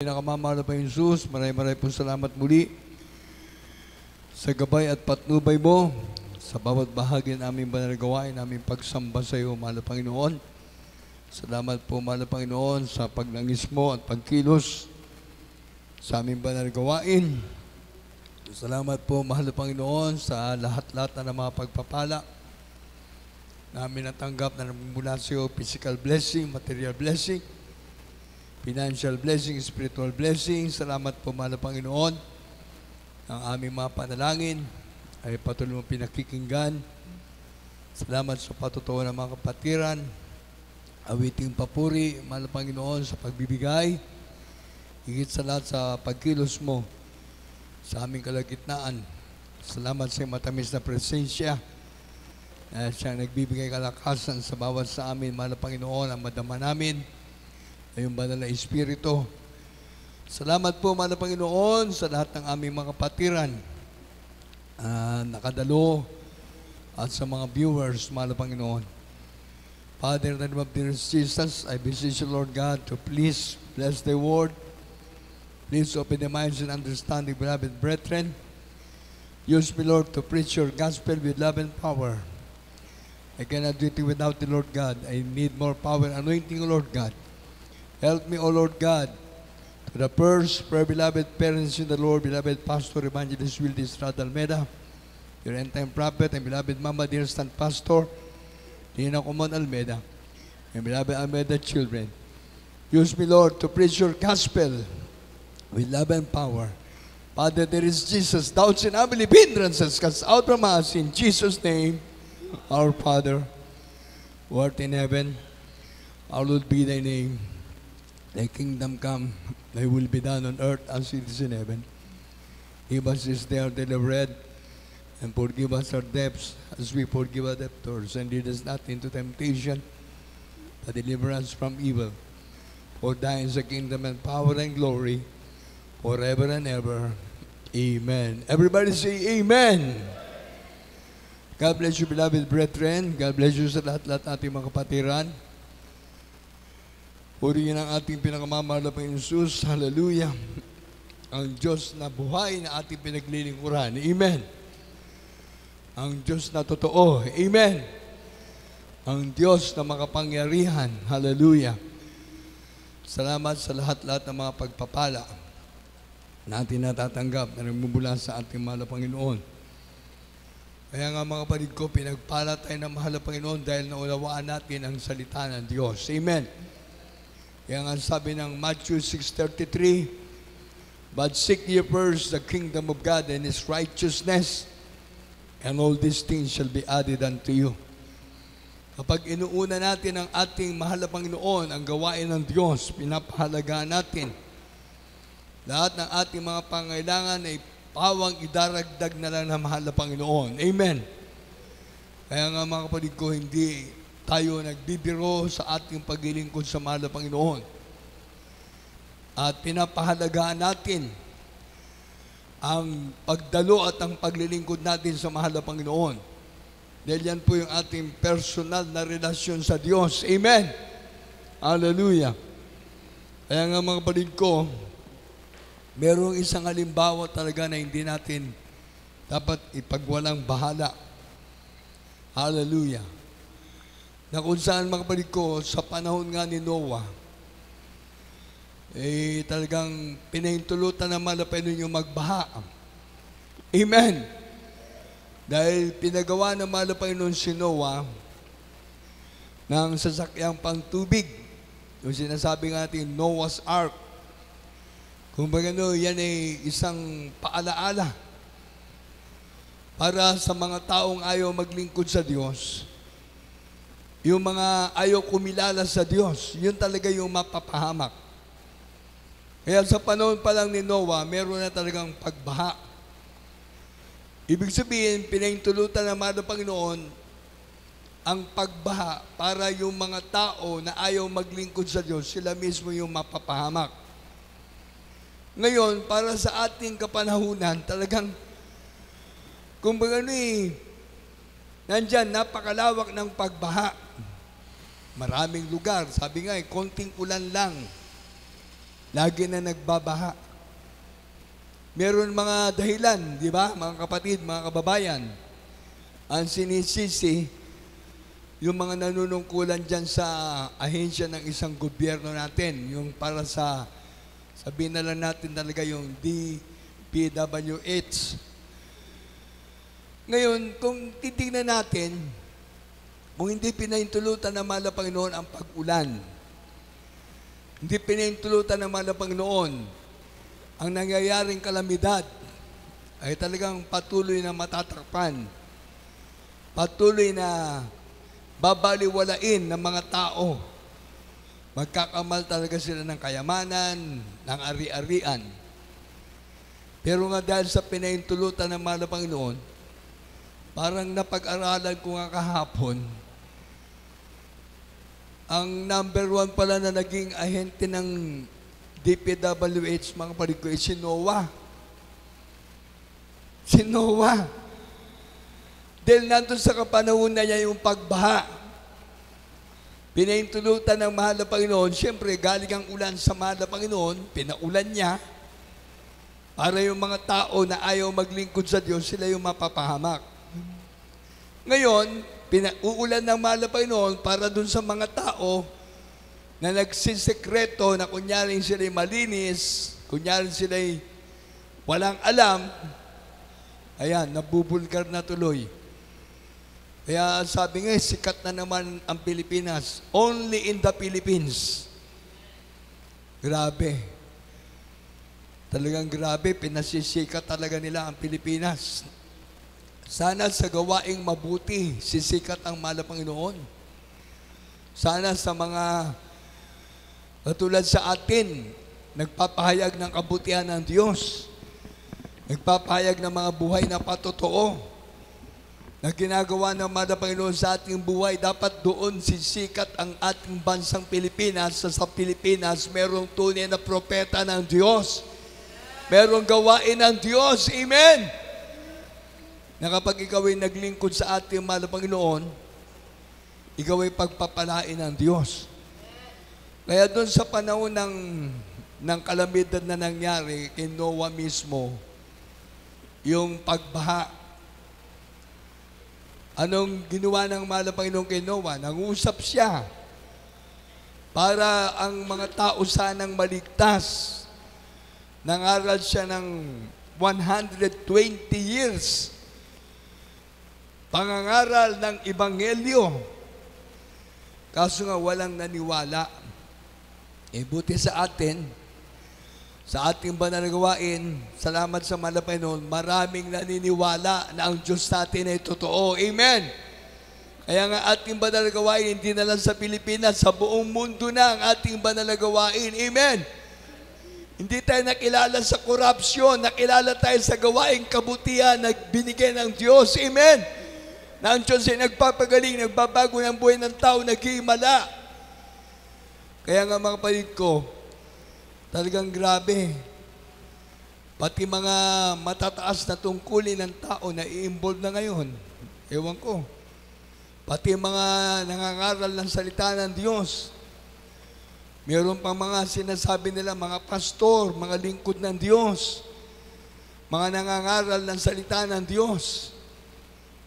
Pinakamamahal na Panginoon Jesus, maraming po salamat muli sa gabay at patnubay mo sa bawat bahagi ng aming banal na gawain, aming pagsamba sa iyo, mahal na Panginoon. Salamat po, mahal na Panginoon, sa pagnangis mo at pagkilos sa aming banal na gawain. Salamat po, mahal na Panginoon, sa lahat-lahat na mga pagpapala namin natanggap na mula sa iyo, physical blessing, material blessing, financial blessing, spiritual blessing. Salamat po, mahal na Panginoon. Ang aming mga panalangin ay patuloy mong pinakikinggan. Salamat sa patutuo ng mga kapatiran. Awiting papuri, mahal na Panginoon, sa pagbibigay. Higit sa lahat sa pagkilos mo sa aming kalagitnaan. Salamat sa matamis na presensya. Siyang nagbibigay kalakasan sa bawat sa amin, mahal na Panginoon, ang madama namin ay yung banal na Espiritu. Salamat po, mahal na Panginoon, sa lahat ng aming mga kapatiran nakadalo at sa mga viewers, mahal na Panginoon. Father, in the name of dear Jesus, I beseech you, Lord God, to please bless the word. Please open the minds and understanding, beloved brethren. Use me, Lord, to preach your gospel with love and power. I cannot do it without the Lord God. I need more power and anointing, Lord God. Help me, O Lord God, to the first, prayer beloved parents in the Lord, beloved Pastor Evangelist Wildy Estrada Almeida, your end-time prophet, and beloved Mama, dear stand pastor, Nina Comon Almeida, and beloved Almeida children. Use me, Lord, to preach your gospel with love and power. Father, there is Jesus, doubts and unbelief hindrances cast out from us in Jesus' name. Our Father, who art in heaven, hallowed be thy name. Thy kingdom come, thy will be done on earth as it is in heaven. Give us this day our daily bread, and forgive us our debts as we forgive our debtors. And lead us not into temptation, but deliver us from evil. For thine is the kingdom and power and glory, forever and ever. Amen. Everybody say Amen. God bless you, beloved brethren. God bless you sa lahat-lahat ating mga kapatiran. Purihin ang ating pinakamamahal na Panginoon Jesus. Hallelujah. Ang Diyos na buhay na ating pinaglilingkuran. Amen. Ang Diyos na totoo. Amen. Ang Diyos na makapangyarihan. Hallelujah. Salamat sa lahat-lahat ng mga pagpapala na ating natatanggap na nagmumula sa ating mahal na Panginoon. Kaya nga mga kapatid ko, pinagpala tayo ng mahal na Panginoon dahil naunawaan natin ang salita ng Diyos. Amen. Kaya nga sabi ng Matthew 6:33, but seek ye first the kingdom of God and His righteousness, and all these things shall be added unto you. Kapag inuuna natin ang ating mahal na Panginoon, ang gawain ng Diyos, pinapahalagaan natin. Lahat ng ating mga pangailangan ay pawang idaragdag na lang ng mahal na Panginoon. Amen. Kaya nga mga kapatid ko, hindi tayo nagbibiro sa ating paglilingkod sa mahal na Panginoon. At pinapahalagaan natin ang pagdalo at ang paglilingkod natin sa mahal na Panginoon. Dahil yan po yung ating personal na relasyon sa Diyos. Amen. Hallelujah. Kaya nga mga kapatid ko, merong isang halimbawa talaga na hindi natin dapat ipagwalang bahala. Hallelujah. Na kung saan mga kapatid ko, sa panahon nga ni Noah, talagang pinahintulutan naman na pwede nyo magbaha. Amen. Dahil pinagawa ng mahal na Panginoon si Noah ng sasakyang pangtubig. Yung sinasabi nga natin, Noah's Ark. Kung bagano, yan ay isang paalaala para sa mga taong ayaw maglingkod sa Diyos. Yung mga ayaw kumilala sa Diyos, yun talaga yung mapapahamak. Kaya sa panahon pa lang ni Noah, meron na talagang pagbaha. Ibig sabihin, pinahintulutan ng mahal na Panginoon ang pagbaha para yung mga tao na ayaw maglingkod sa Diyos, sila mismo yung mapapahamak. Ngayon, para sa ating kapanahunan, talagang, kumbaga nandyan, napakalawak ng pagbaha. Maraming lugar, sabi nga konting ulan lang, lagi na nagbabaha. Meron mga dahilan, di ba, mga kapatid, mga kababayan. Ang sinisisi, yung mga nanunungkulan dyan sa ahensya ng isang gobyerno natin, yung para sa, sabihin na lang natin talaga yung DPWH. Ngayon, kung titignan natin, kung hindi pinahintulutan ng mahal na Panginoon ang pag-ulan, hindi pinahintulutan ng mahal na Panginoon ang nangyayaring kalamidad, ay talagang patuloy na matatakpan, patuloy na babaliwalain ng mga tao. Magkakamal talaga sila ng kayamanan, ng ari-arian. Pero nga dahil sa pinahintulutan ng mahal na Panginoon, parang napag-aralan ko nga kahapon, ang number 1 pala na naging ahente ng DPWH, mga kapatid ko, si Noah. Si Noah. Dahil nandun sa kapanahon na niya yung pagbaha. Pinahintulutan ng mahal na Panginoon, siyempre galing ang ulan sa mahal na Panginoon, pinaulan niya, para yung mga tao na ayaw maglingkod sa Diyos, sila yung mapapahamak. Ngayon, uulan ng mahal na Panginoon para dun sa mga tao na nagsisekreto na kunyari sila'y malinis, kunyari sila'y walang alam, ayan, nabubulgar na tuloy. Kaya sabi nga, sikat na naman ang Pilipinas. Only in the Philippines. Grabe. Talagang grabe, pinasisikat talaga nila ang Pilipinas. Sana sa gawaing mabuti, sisikat ang mahal na Panginoon. Sana sa mga katulad sa atin, nagpapahayag ng kabutihan ng Diyos, nagpapahayag ng mga buhay na patotoo, na ginagawa ng mahal na Panginoon sa ating buhay, dapat doon sisikat ang ating bansang Pilipinas. Sa Pilipinas, merong tunay na propeta ng Diyos. Merong gawain ng Diyos. Amen! Na kapag ikaw ay naglingkod sa ating mahal na Panginoon, ikaw ay pagpapalain ng Diyos. Kaya doon sa panahon ng kalamidad na nangyari kay Noah mismo, yung pagbaha, anong ginawa ng mahal na Panginoon kay Noah? Nangusap siya para ang mga tao sanang maligtas. Nangaral siya ng 120 years. Pangangaral ng Ebanghelyo. Kaso nga walang naniwala. Buti sa atin, sa ating banal na gawain, salamat sa mahal na Panginoon, maraming naniniwala na ang Diyos natin ay totoo. Amen! Kaya nga ating banal na gawain, hindi na lang sa Pilipinas, sa buong mundo na ang ating banal na gawain. Amen! Hindi tayo nakilala sa korupsyon, nakilala tayo sa gawaing kabutihan na binigay ng Diyos. Amen! Na ang Diyos ay nagpapagaling, nagbabago ng buhay ng tao, nag-iimala. Kaya nga mga kapatid ko, talagang grabe. Pati mga matataas na tungkulin ng tao na i-involve na ngayon. Ewan ko. Pati mga nangangaral ng salita ng Diyos. Meron pang mga sinasabi nila, mga pastor, mga lingkod ng Diyos. Mga nangangaral ng salita ng Diyos.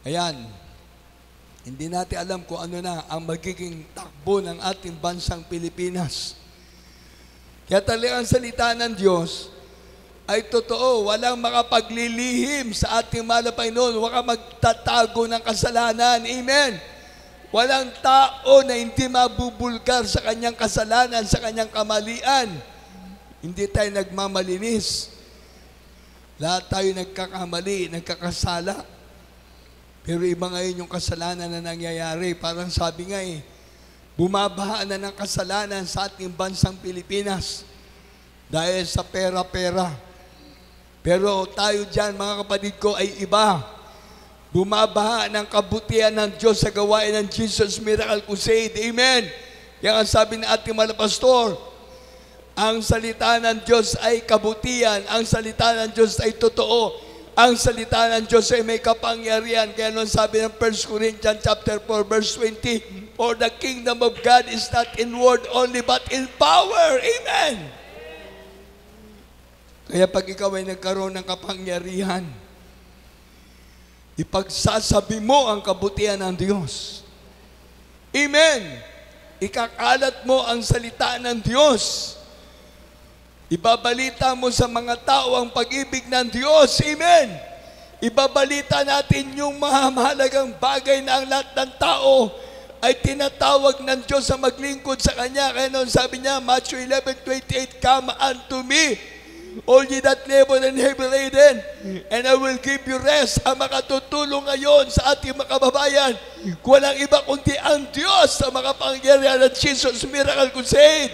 Ayan. Hindi natin alam kung ano na ang magiging takbo ng ating bansang Pilipinas. Kaya talagang salita ng Diyos ay totoo. Walang makapaglilihim sa ating mahal na Panginoon. Walang magtatago ng kasalanan. Amen. Walang tao na hindi mabubulgar sa kanyang kasalanan, sa kanyang kamalian. Hindi tayo nagmamalinis. Lahat tayo nagkakamali, nagkakasala. Pero iba ngayon yung kasalanan na nangyayari. Parang sabi nga bumabaha na ng kasalanan sa ating bansang Pilipinas dahil sa pera-pera. Pero tayo dyan, mga kapatid ko, ay iba. Bumabaha ng kabutihan ng Diyos sa gawain ng Jesus Miracle Crusade. Amen! Kaya ang sabi ng ating mga pastor, ang salita ng Diyos ay kabutihan, ang salita ng Diyos ay totoo. Ang salita ng Diyos ay may kapangyarihan. Kaya nung sabi ng 1 Corinthians chapter 4, verse 20, for the kingdom of God is not in word only, but in power. Amen! Kaya pag ikaw ay nagkaroon ng kapangyarihan, ipagsasabi mo ang kabutihan ng Diyos. Amen! Ikakalat mo ang salita ng Diyos. Ibabalita mo sa mga tao ang pag-ibig ng Diyos. Amen! Ibabalita natin yung mahalagang bagay na ang lahat ng tao ay tinatawag ng Diyos sa maglingkod sa Kanya. Kaya noon sabi niya, Matthew 11:28, "Come unto me, all ye that labor and heavy laden, and I will give you rest." Ang makatutulong ngayon sa ating mga kababayan, walang iba kundi ang Diyos sa makapangyarihan ng Jesus Miracle Crusade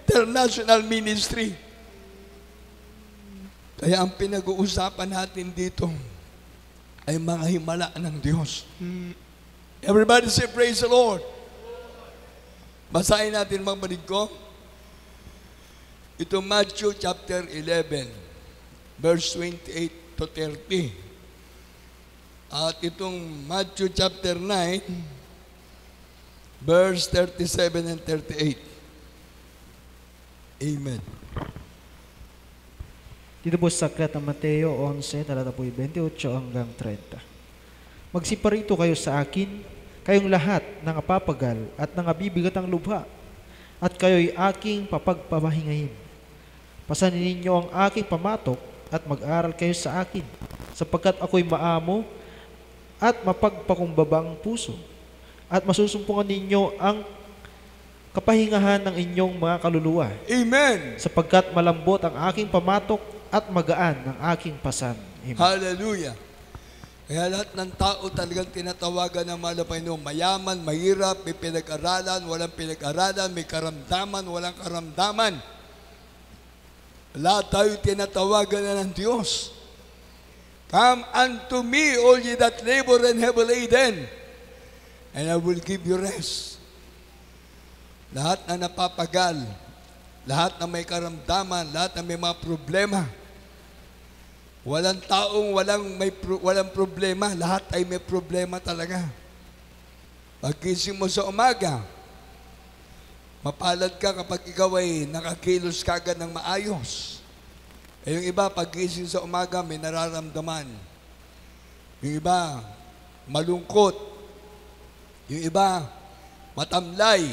International Ministry. Kaya ang pinag-uusapan natin dito ay mga himala ng Diyos. Everybody say, praise the Lord. Basahin natin mga banig ko. Ito Matthew chapter 11, verse 28 to 30. At itong Matthew chapter 9, verse 37 and 38. Amen. Dito po sa aklat ng Mateo 11, talata po 28 hanggang 30. "Magsiparito kayo sa akin, kayong lahat ng apapagal at ng abibigatang lubha, at kayo'y aking papagpapahingahin. Pasanin ninyo ang aking pamatok at mag-aral kayo sa akin, sapagkat ako'y maamo at mapagpakumbabang puso, at masusumpungan ninyo ang kapahingahan ng inyong mga kaluluwa. Amen. Sapagkat malambot ang aking pamatok at magaan ang aking pasan." Amen. Hallelujah. Kaya lahat ng tao talagang tinatawagan ng mahal na Panginoon. Mayaman, mahirap, may pinag-aralan, walang pinag-aralan, may karamdaman, walang karamdaman. Lahat tayo tinatawagan na ng Diyos. "Come unto me, all ye that labor and heavy laden, and I will give you rest." Lahat na napapagal, lahat na may karamdaman, lahat na may mga problema. Walang taong walang problema, lahat ay may problema talaga. Paggising mo sa umaga, mapalad ka kapag ikaw ay nakakilos kagad ng maayos. Yung iba, paggising sa umaga, may nararamdaman. Yung iba, malungkot. Yung iba, matamlay.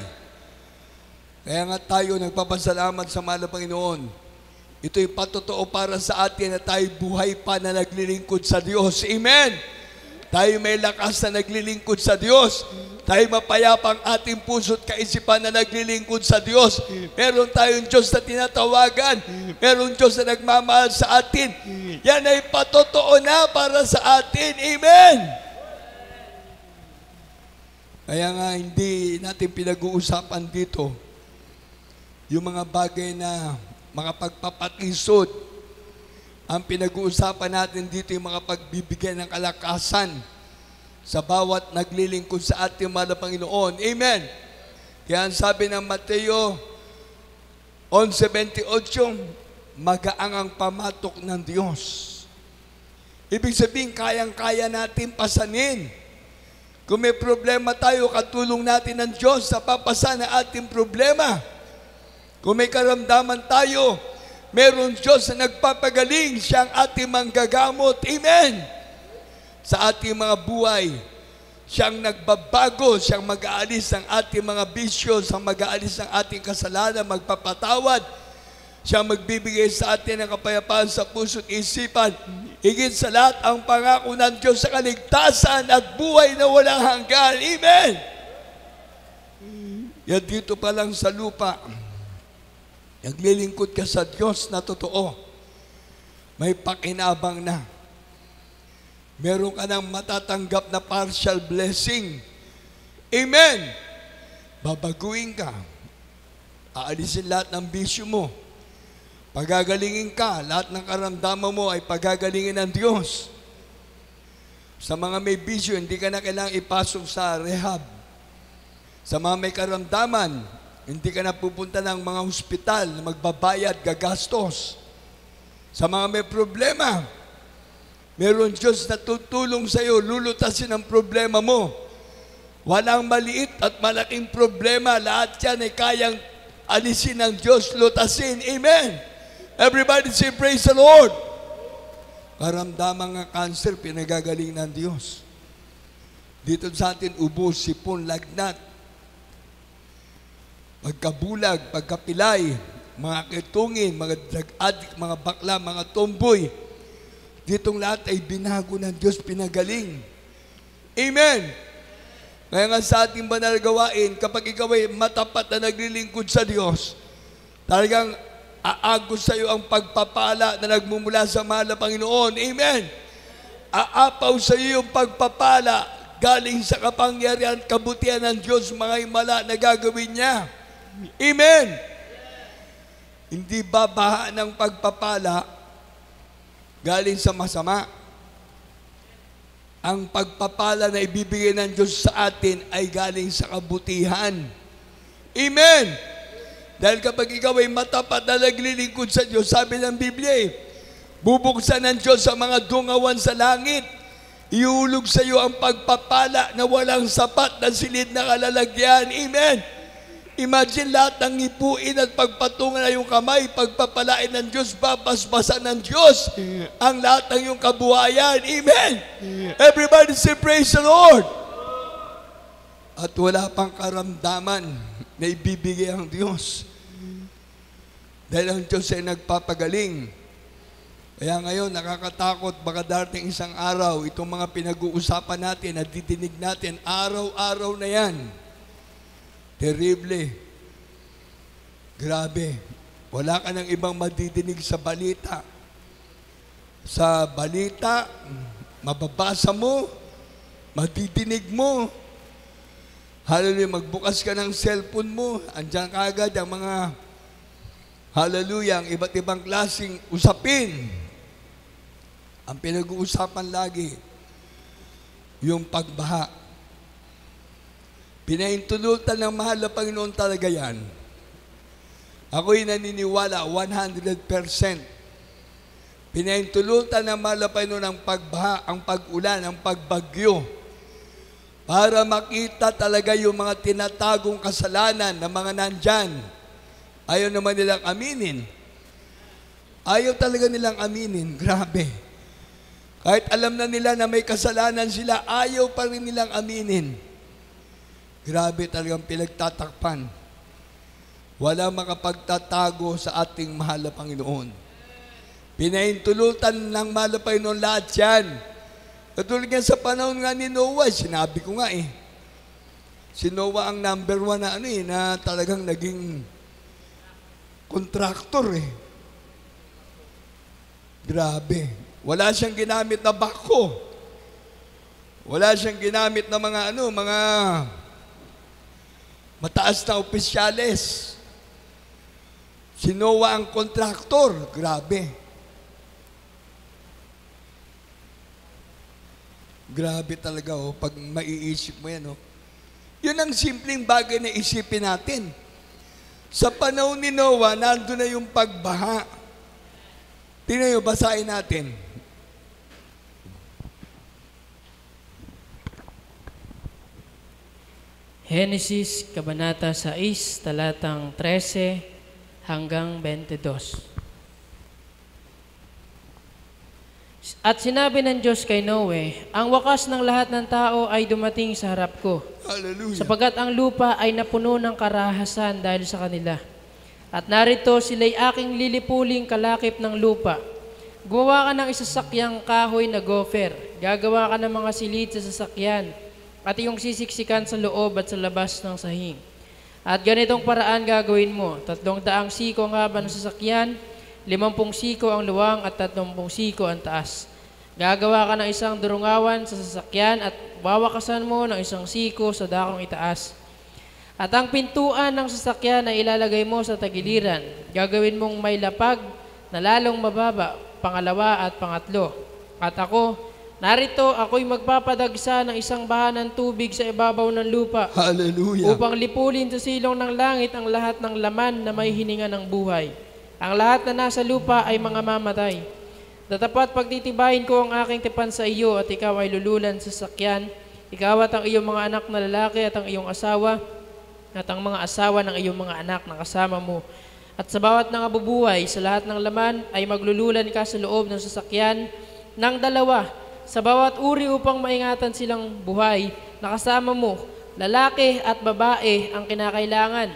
Kaya nga tayo nagpapasalamat sa mahal na Panginoon. Ito'y patotoo para sa atin na tayo buhay pa na naglilingkod sa Diyos. Amen! Tayo may lakas na naglilingkod sa Diyos. Tayo mapayapang ating puso't kaisipan na naglilingkod sa Diyos. Meron tayong Diyos na tinatawagan. Meron Diyos na nagmamahal sa atin. Yan ay patotoo na para sa atin. Amen! Kaya nga hindi natin pinag-uusapan dito yung mga bagay na mga pagpapatisod. Ang pinag-uusapan natin dito yung mga pagbibigay ng kalakasan sa bawat naglilingkod sa ating mahal na Panginoon. Amen! Kaya ang sabi ng Mateo 11:28, "Magaang ang pamatok ng Diyos." Ibig sabihin, kayang-kaya natin pasanin. Kung may problema tayo, katulong natin ng Diyos sa papasan ng ating problema. Kung may karamdaman tayo, meron Diyos na nagpapagaling, siyang ating manggagamot. Amen! Sa ating mga buhay, siyang nagbabago, siyang mag-aalis ng ating mga bisyo, siyang mag-aalis ng ating kasalanan, magpapatawad. Siyang magbibigay sa atin ng kapayapaan sa puso't isipan. Higit sa lahat, ang pangako ng Diyos sa kaligtasan at buhay na walang hanggan. Amen! Yan dito pa lang sa lupa. Naglilingkod ka sa Diyos na totoo, may pakinabang na. Meron ka ng matatanggap na partial blessing. Amen! Babaguhin ka. Aalisin lahat ng bisyo mo. Pagagalingin ka. Lahat ng karamdaman mo ay pagagalingin ng Diyos. Sa mga may bisyo, hindi ka na kailangang ipasok sa rehab. Sa mga may karamdaman, hindi ka na pupunta ng mga hospital na magbabayad, gagastos. Sa mga may problema, meron Diyos na tutulong sa iyo, lulutasin ang problema mo. Walang maliit at malaking problema, lahat yan ay kayang alisin ng Diyos, lutasin. Amen! Everybody say, praise the Lord. Karamdaman ng cancer, pinagagaling ng Diyos. Dito sa atin, ubos, sipon, lagnat, pagkabulag, pagkapilay, mga kitungin, mga drug addict, mga bakla, mga tomboy. Ditong lahat ay binago ng Diyos, pinagaling. Amen. Kaya nga sa ating banal gawain, kapag ikaw ay matapat na naglilingkod sa Diyos, talagang aagos sa iyo ang pagpapala na nagmumula sa mahal na Panginoon. Amen. Aapaw sa iyo yung pagpapala galing sa kapangyarihan, kabutihan ng Diyos, mga himala na gagawin niya. Amen. Hindi babaha ng pagpapala galing sa masama. Ang pagpapala na ibibigay ng Diyos sa atin ay galing sa kabutihan. Amen! Dahil kapag ikaw ay matapat na naglilingkod sa Diyos, sabi ng Biblia, bubuksan ng Diyos sa mga dungawan sa langit. Iulog sa iyo ang pagpapala na walang sapat na silid na kalalagyan. Amen! Imagine lahat ng ipuin at pagpatungan na yung kamay, pagpapalain ng Diyos, babasbasan ng Diyos ang lahat ng iyong kabuhayan. Amen! Everybody say, praise the Lord! At wala pang karamdaman na ibibigay ang Diyos. Dahil ang Diyos ay nagpapagaling. Kaya ngayon, nakakatakot, baka darating isang araw, itong mga pinag-uusapan natin, at didinig natin, araw-araw na yan. Terrible. Grabe. Wala ka ng ibang madidinig sa balita. Sa balita, mababasa mo, madidinig mo. Hallelujah, magbukas ka ng cellphone mo, andyan ka agad ang mga, hallelujah, ang iba't ibang klaseng usapin. Ang pinag-uusapan lagi, yung pagbaha. Pinaintulutan ng mahal na Panginoon talaga yan. Ako'y naniniwala 100%. Pinaintulutan ng mahal na Panginoon ang pagbaha, ang pag-ulan, ang pagbagyo. Para makita talaga yung mga tinatagong kasalanan ng mga nandyan. Ayaw naman nilang aminin. Ayaw talaga nilang aminin. Grabe. Kahit alam na nila na may kasalanan sila, ayaw pa rin nilang aminin. Grabe talagang pinagtatakpan. Wala makapagtatago sa ating mahal na Panginoon. Pinaintulutan ng mahal na Panginoon lahat yan. Katulad nga sa panahon nga ni Noah, sinabi ko nga si Noah ang number 1 na na talagang naging contractor Grabe. Wala siyang ginamit na bako. Wala siyang ginamit na mga mga mataas na opisyales. Si Noah ang kontraktor. Grabe. Grabe talaga pag maiisip mo yan Yun ang simpleng bagay na isipin natin. Sa panahon ni Noah, nandun na yung pagbaha. Tingnan nyo, basahin natin. Genesis, Kabanata 6, talatang 13 hanggang 22. At sinabi ng Diyos kay Noe, ang wakas ng lahat ng tao ay dumating sa harap ko. Hallelujah. Sapagkat ang lupa ay napuno ng karahasan dahil sa kanila. At narito sila'y aking lilipuling kalakip ng lupa. Gumawa ka ng isasakyang kahoy na gopher. Gagawa ka ng mga silid sa sasakyan at iyong sisiksikan sa loob at sa labas ng sahig. At ganitong paraan gagawin mo, 300 siko ang haba ng sasakyan, 50 siko ang luwang at 30 siko ang taas. Gagawa ka ng isang durungawan sa sasakyan at wawakasan mo ng 1 siko sa dakong itaas. At ang pintuan ng sasakyan ay ilalagay mo sa tagiliran. Gagawin mong may lapag na lalong mababa, pangalawa at pangatlo. At ako, narito, ako'y magpapadagsa ng isang baha ng tubig sa ibabaw ng lupa. Hallelujah. Upang lipulin sa silong ng langit ang lahat ng laman na may hininga ng buhay. Ang lahat na nasa lupa ay mga mamatay. Tatapat pagtitibayin ko ang aking tipan sa iyo at ikaw ay lululan sa sakyan. Ikaw at ang iyong mga anak na lalaki at ang iyong asawa at ang mga asawa ng iyong mga anak na kasama mo. At sa bawat nangabubuhay, sa lahat ng laman, ay maglululan ka sa loob ng sasakyan ng dalawa, sa bawat uri upang maingatan silang buhay, nakasama mo, lalaki at babae ang kinakailangan.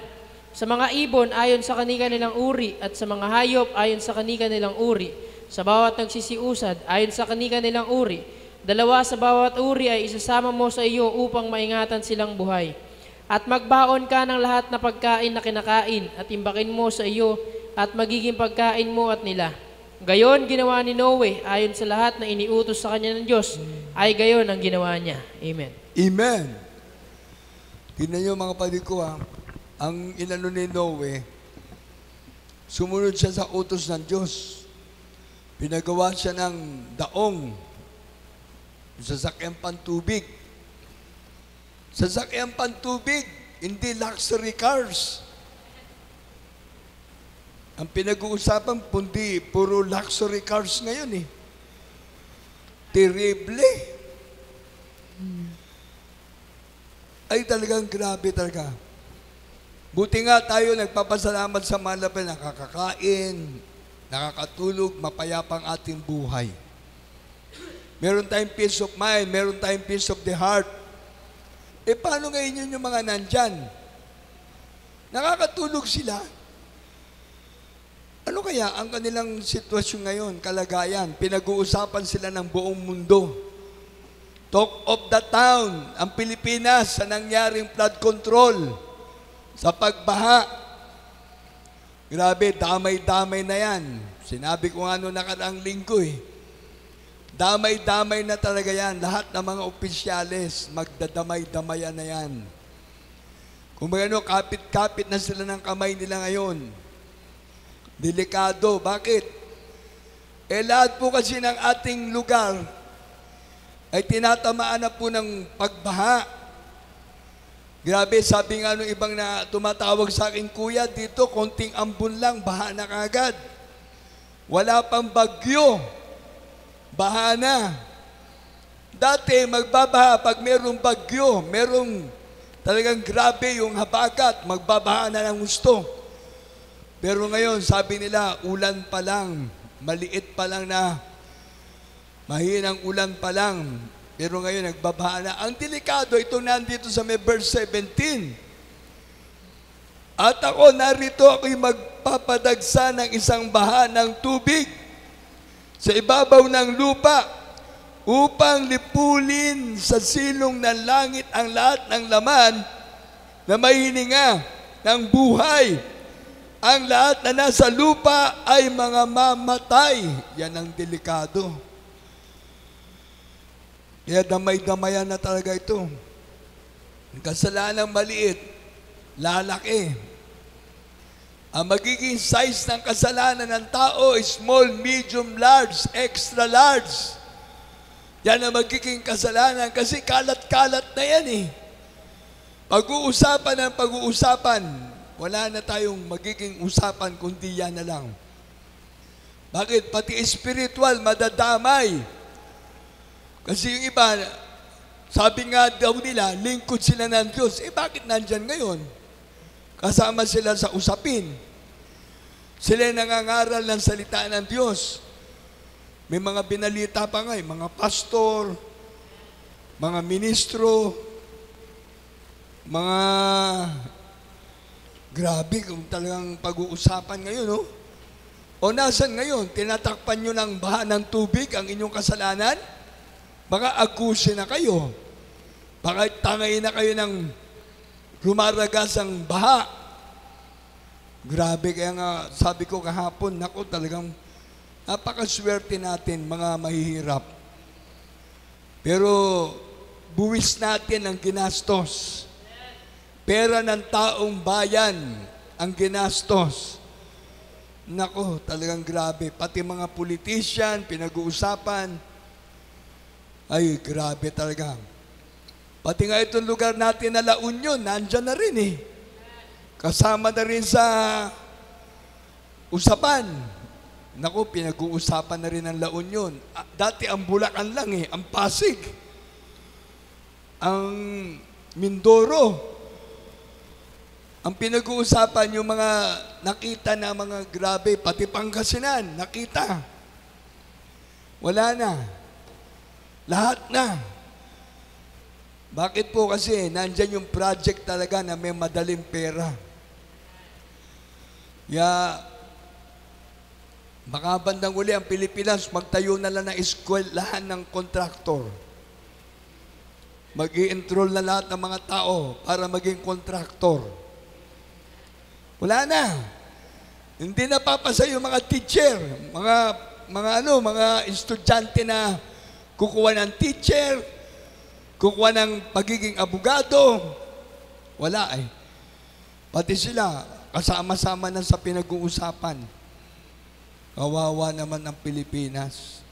Sa mga ibon ayon sa kani-kanilang uri, at sa mga hayop ayon sa kani-kanilang uri, sa bawat nagsisiusad ayon sa kani-kanilang uri, dalawa sa bawat uri ay isasama mo sa iyo upang maingatan silang buhay. At magbaon ka ng lahat na pagkain na kinakain at imbakin mo sa iyo at magiging pagkain mo at nila. Gayon ginawa ni Noe ayon sa lahat na iniutos sa kanya ng Diyos, ay gayon ang ginawa niya. Amen. Amen. Tingnan niyo mga kapatid ko ang inano ni Noe, sumunod siya sa utos ng Diyos. Pinagawa siya ng daong, sasakyan pantubig. Sasakyan pantubig, hindi luxury cars. Ang pinag-uusapan, puro luxury cars ngayon Terrible. Ay talagang grabe talaga. Buti nga tayo nagpapasalamat sa malapit, nakakakain, nakakatulog, mapayapang ating buhay. Meron tayong peace of mind, meron tayong peace of the heart. Paano ngayon yung mga nandyan? Nakakatulog sila. Ano kaya ang kanilang sitwasyon ngayon, kalagayan? Pinag-uusapan sila ng buong mundo. Talk of the town, ang Pilipinas sa nangyaring flood control, sa pagbaha. Grabe, damay-damay na yan. Sinabi ko nga noong nakaraang linggo Damay-damay na talaga yan. Lahat ng mga opisyales, magdadamay-damayan na yan. Kung ano, kapit-kapit na sila ng kamay nila ngayon. Delikado. Bakit? Lahat po kasi ng ating lugar ay tinatamaan na po ng pagbaha. Grabe, sabi nga nung ibang na tumatawag sa akin, Kuya, dito konting ambon lang, baha na kagad. Wala pang bagyo. Baha na. Dati, magbabaha pag merong bagyo, merong talagang grabe yung habagat, magbabaha na ng gusto. Pero ngayon, sabi nila, ulan pa lang, maliit pa lang na, mahinang ulan pa lang. Pero ngayon, nagbabaha na. Ang delikado, ito nandito sa may verse 17. At ako, narito ako'y magpapadagsa ng isang baha ng tubig sa ibabaw ng lupa upang lipulin sa silong ng langit ang lahat ng laman na may hininga ng buhay. Ang lahat na nasa lupa ay mga mamatay. Yan ang delikado. Kaya damay-damayan na talaga ito. Ang kasalanang maliit, lalaki. Ang magiging size ng kasalanan ng tao is small, medium, large, extra large. Yan ang magiging kasalanan kasi kalat-kalat na yan Pag-uusapan ng pag-uusapan, wala na tayong magiging usapan kundi yan na lang. Bakit? Pati spiritual, madadamay. Kasi yung iba, sabi nga daw nila, lingkod sila ng Diyos. Bakit nandyan ngayon? Kasama sila sa usapin. Sila nangangaral ng salita ng Diyos. May mga binalita pa nga, mga pastor, mga ministro, mga grabe kung talagang pag-uusapan ngayon, O nasan ngayon? Tinatakpan nyo ng baha ng tubig ang inyong kasalanan? Baka akusin na kayo. Baka tangay na kayo ng rumaragas ang baha. Grabe, kaya nga sabi ko kahapon, naku, talagang napakaswerte natin mga mahihirap. Pero buwis natin ang ginastos. Pera ng taong bayan ang ginastos. Nako, talagang grabe. Pati mga politician, pinag-uusapan. Ay, grabe talaga. Pati nga itong lugar natin na La Union, nandyan na rin Kasama na rin sa usapan. Nako, pinag-uusapan na rin ang La Union. Dati ang Bulacan lang ang Pasig. Ang Mindoro. Ang pinag-uusapan yung mga nakita na mga grabe, pati Pangasinan, nakita. Wala na. Lahat na. Bakit po? Kasi nandyan yung project talaga na may madaling pera. Kaya, baka bandang uli ang Pilipinas, magtayo na lang ng eskwelahan ng kontraktor. Mag-i-enroll na lahat ng mga tao para maging kontraktor. Wala na. Hindi na papasa yung mga teacher, mga estudyante na kukuha ng teacher, kukuha ng pagiging abogado. Wala eh. Pati sila, kasama-sama na sa pinag-uusapan. Kawawa naman ang Pilipinas.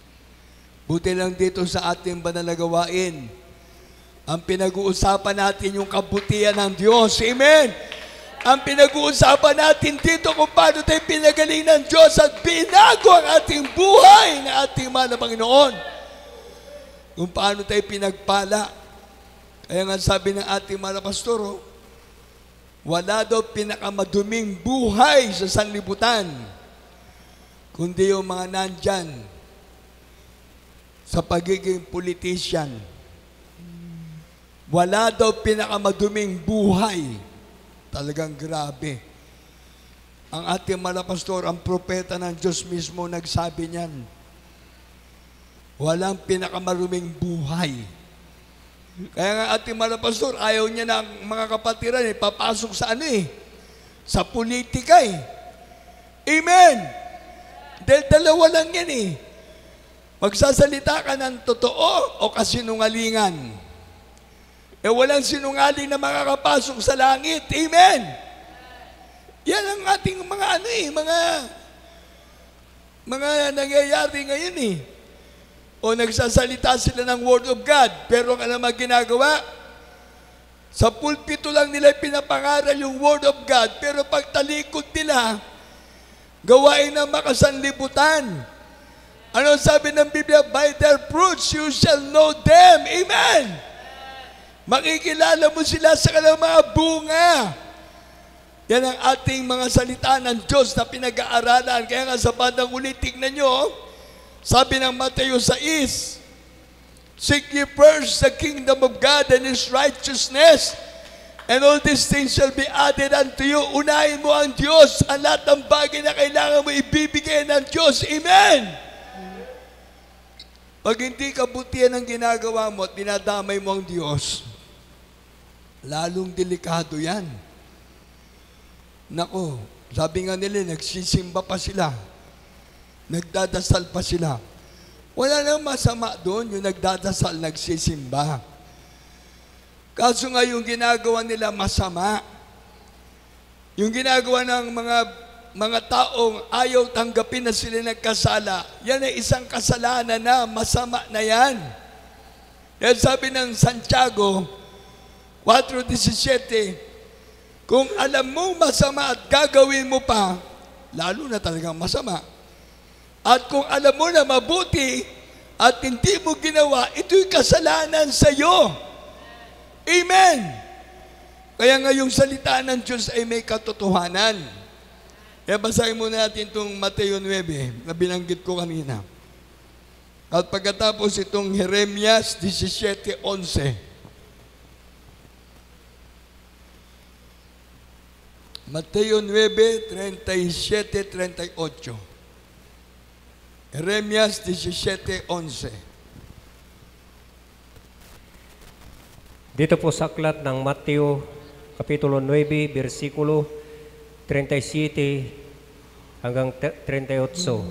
Buti lang dito sa ating banal na gawain, ang pinag-uusapan natin yung kabutihan ng Diyos. Amen! Ang pinag-uusapan natin dito kung paano tayo pinagaling ng Diyos at binago ang ating buhay na ating mahal na Panginoon. Kung paano tayo pinagpala. Kaya nga sabi ng ating mahal na pastor, wala daw pinakamaduming buhay sa sanlibutan, kundi yung mga nandyan sa pagiging politician. Wala daw pinakamaduming buhay. Talagang grabe. Ang ating malapastor, ang propeta ng Diyos mismo nagsabi niyan. Walang pinakamaruming buhay. Kaya nga ating malapastor, ayaw niya ng mga kapatiran, papasok sa sa politika Amen! Dahil dalawa lang yan Magsasalita ka ng totoo o kasinungalingan. Walang sinungaling na makakapasok sa langit. Amen! Yan ang ating mga nangyayari ngayon O nagsasalita sila ng Word of God, pero ang naman ginagawa, sa pulpito lang nila pinapangaral yung Word of God, pero pagtalikod nila, gawain ng makasanlibutan. Ano sabi ng Biblia? By their fruits you shall know them. Amen! Makikilala mo sila sa kanilang mga bunga. Yan ang ating mga salita ng Diyos na pinag-aaralan. Kaya nga sa bandang uli, tignan nyo, sabi ng Mateo 6, seek ye first the kingdom of God and His righteousness, and all these things shall be added unto you. Unahin mo ang Diyos, ang lahat ng bagay na kailangan mo ibibigay ng Diyos. Amen! Pag hindi kabutihan ang ginagawa mo at dinadamay mo ang Diyos, lalong delikado yan. Nako, sabi nga nila, nagsisimba pa sila. Nagdadasal pa sila. Wala nang masama doon, yung nagdadasal, nagsisimba. Kaso nga yung ginagawa nila masama. Yung ginagawa ng mga taong ayaw tanggapin na sila nagkasala, yan ay isang kasalanan na masama na yan. Yan sabi ng Santiago 4:17, kung alam mo masama at gagawin mo pa, lalo na talagang masama. At kung alam mo na mabuti at hindi mo ginawa, ito'y kasalanan sa iyo. Amen! Kaya nga yung salita ng Diyos ay may katotohanan. Kaya basahin muna natin itong Mateo 9 na binanggit ko kanina. At pagkatapos itong Jeremias 17:11. Mateo 9:37-38. Jeremias 17:11. Dito po sa aklat ng Mateo, Kapitulo 9, versikulo 37 hanggang 38.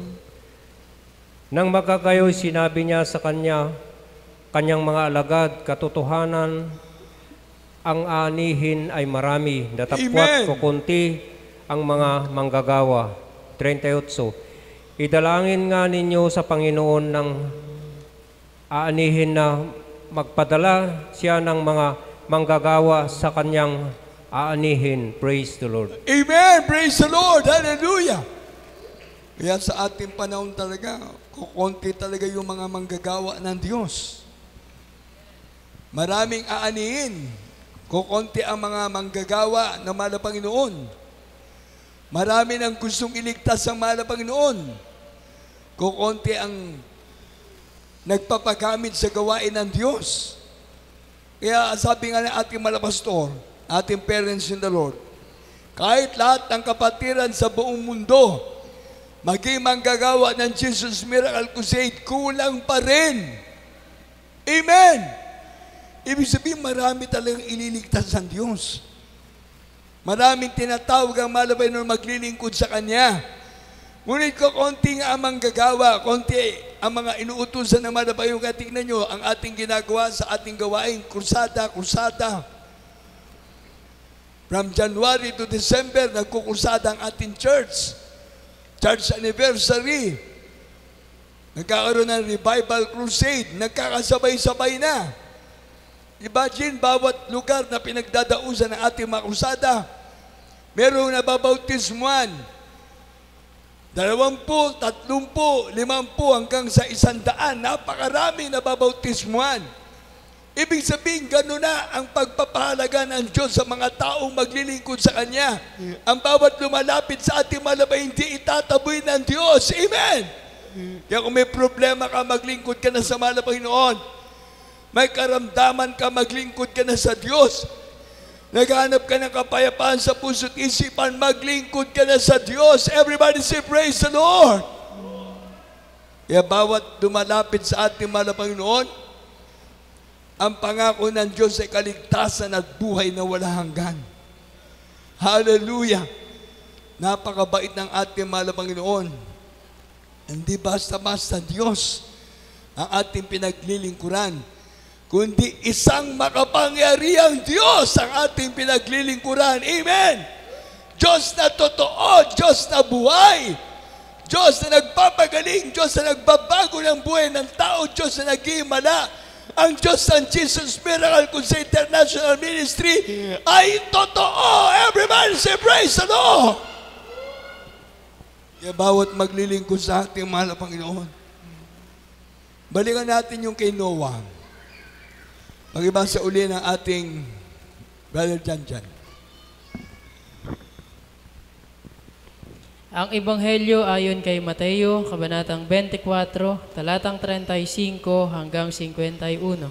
Nang magkakayo'y sinabi niya sa kanyang mga alagad, katotohanan, ang anihin ay marami, datapwat kukunti ang mga manggagawa. 38. Idalangin nga ninyo sa Panginoon ng aanihin na magpadala siya ng mga manggagawa sa kanyang aanihin. Praise the Lord. Amen! Praise the Lord! Hallelujah! Kaya sa ating panahon talaga, kukunti talaga yung mga manggagawa ng Diyos. Maraming aanihin. Kukunti ang mga manggagawa na mahal na Panginoon. Marami nang gustong iligtas ang mahal na Panginoon. Kukunti ang nagpapagamit sa gawain ng Diyos. Kaya sabi nga ng ating mga pastor, ating parents in the Lord, kahit lahat ng kapatiran sa buong mundo, maging manggagawa ng Jesus Miracle Crusade, kulang pa rin. Amen! Ibig sabihin, marami talagang ililigtas ng Diyos. Maraming tinatawag ang mahal na Panginoon maglilingkod sa Kanya. Ngunit konti nga ang manggagawa, konti ang mga inuutusan ng mahal na Panginoon. Kaya tingnan nyo, ang ating ginagawa sa ating gawain, krusada. From January to December, nagkukursada ang ating church. Church anniversary. Nagkakaroon ng revival crusade. Nagkakasabay-sabay na. Imagine, bawat lugar na pinagdadausan ng ating mga krusada, merong nababautismuan. 20, 30, 50, hanggang sa 100. Napakarami nababautismuan. Ibig sabihin, gano'n na ang pagpapahalaga ng Diyos sa mga taong maglilingkod sa Kanya. Ang bawat lumalapit sa ating malabay, hindi itataboy ng Diyos. Amen! Kaya kung may problema ka, maglingkod ka na sa mahal na Panginoon. May karamdaman ka, maglingkod ka na sa Diyos. Naghanap ka ng kapayapaan sa puso't isipan, maglingkod ka na sa Diyos. Everybody say, praise the Lord! Kaya bawat dumalapit sa ating mahal na Panginoon, ang pangako ng Diyos ay kaligtasan at buhay na wala hanggan. Hallelujah! Napakabait ng ating mahal na Panginoon. Hindi basta-basta Diyos ang ating pinaglilingkuran, kundi isang makapangyarihang Diyos ang ating pinaglilingkuran. Amen! Diyos na totoo, Diyos na buhay, Diyos na nagpapagaling, Diyos na nagbabago ng buhay ng tao, Diyos na nag-iimala. Ang Diyos ng Jesus Miracle Crusade International Ministry ay totoo. Everybody say praise the Lord! Kaya bawat maglilingkod sa ating mahal na Panginoon, balikan natin yung kay Noah. Pag-ibasa uli ng ating Brother Jan. Ang Ebanghelyo ayon kay Mateo, Kabanatang 24, talatang 35 hanggang 51.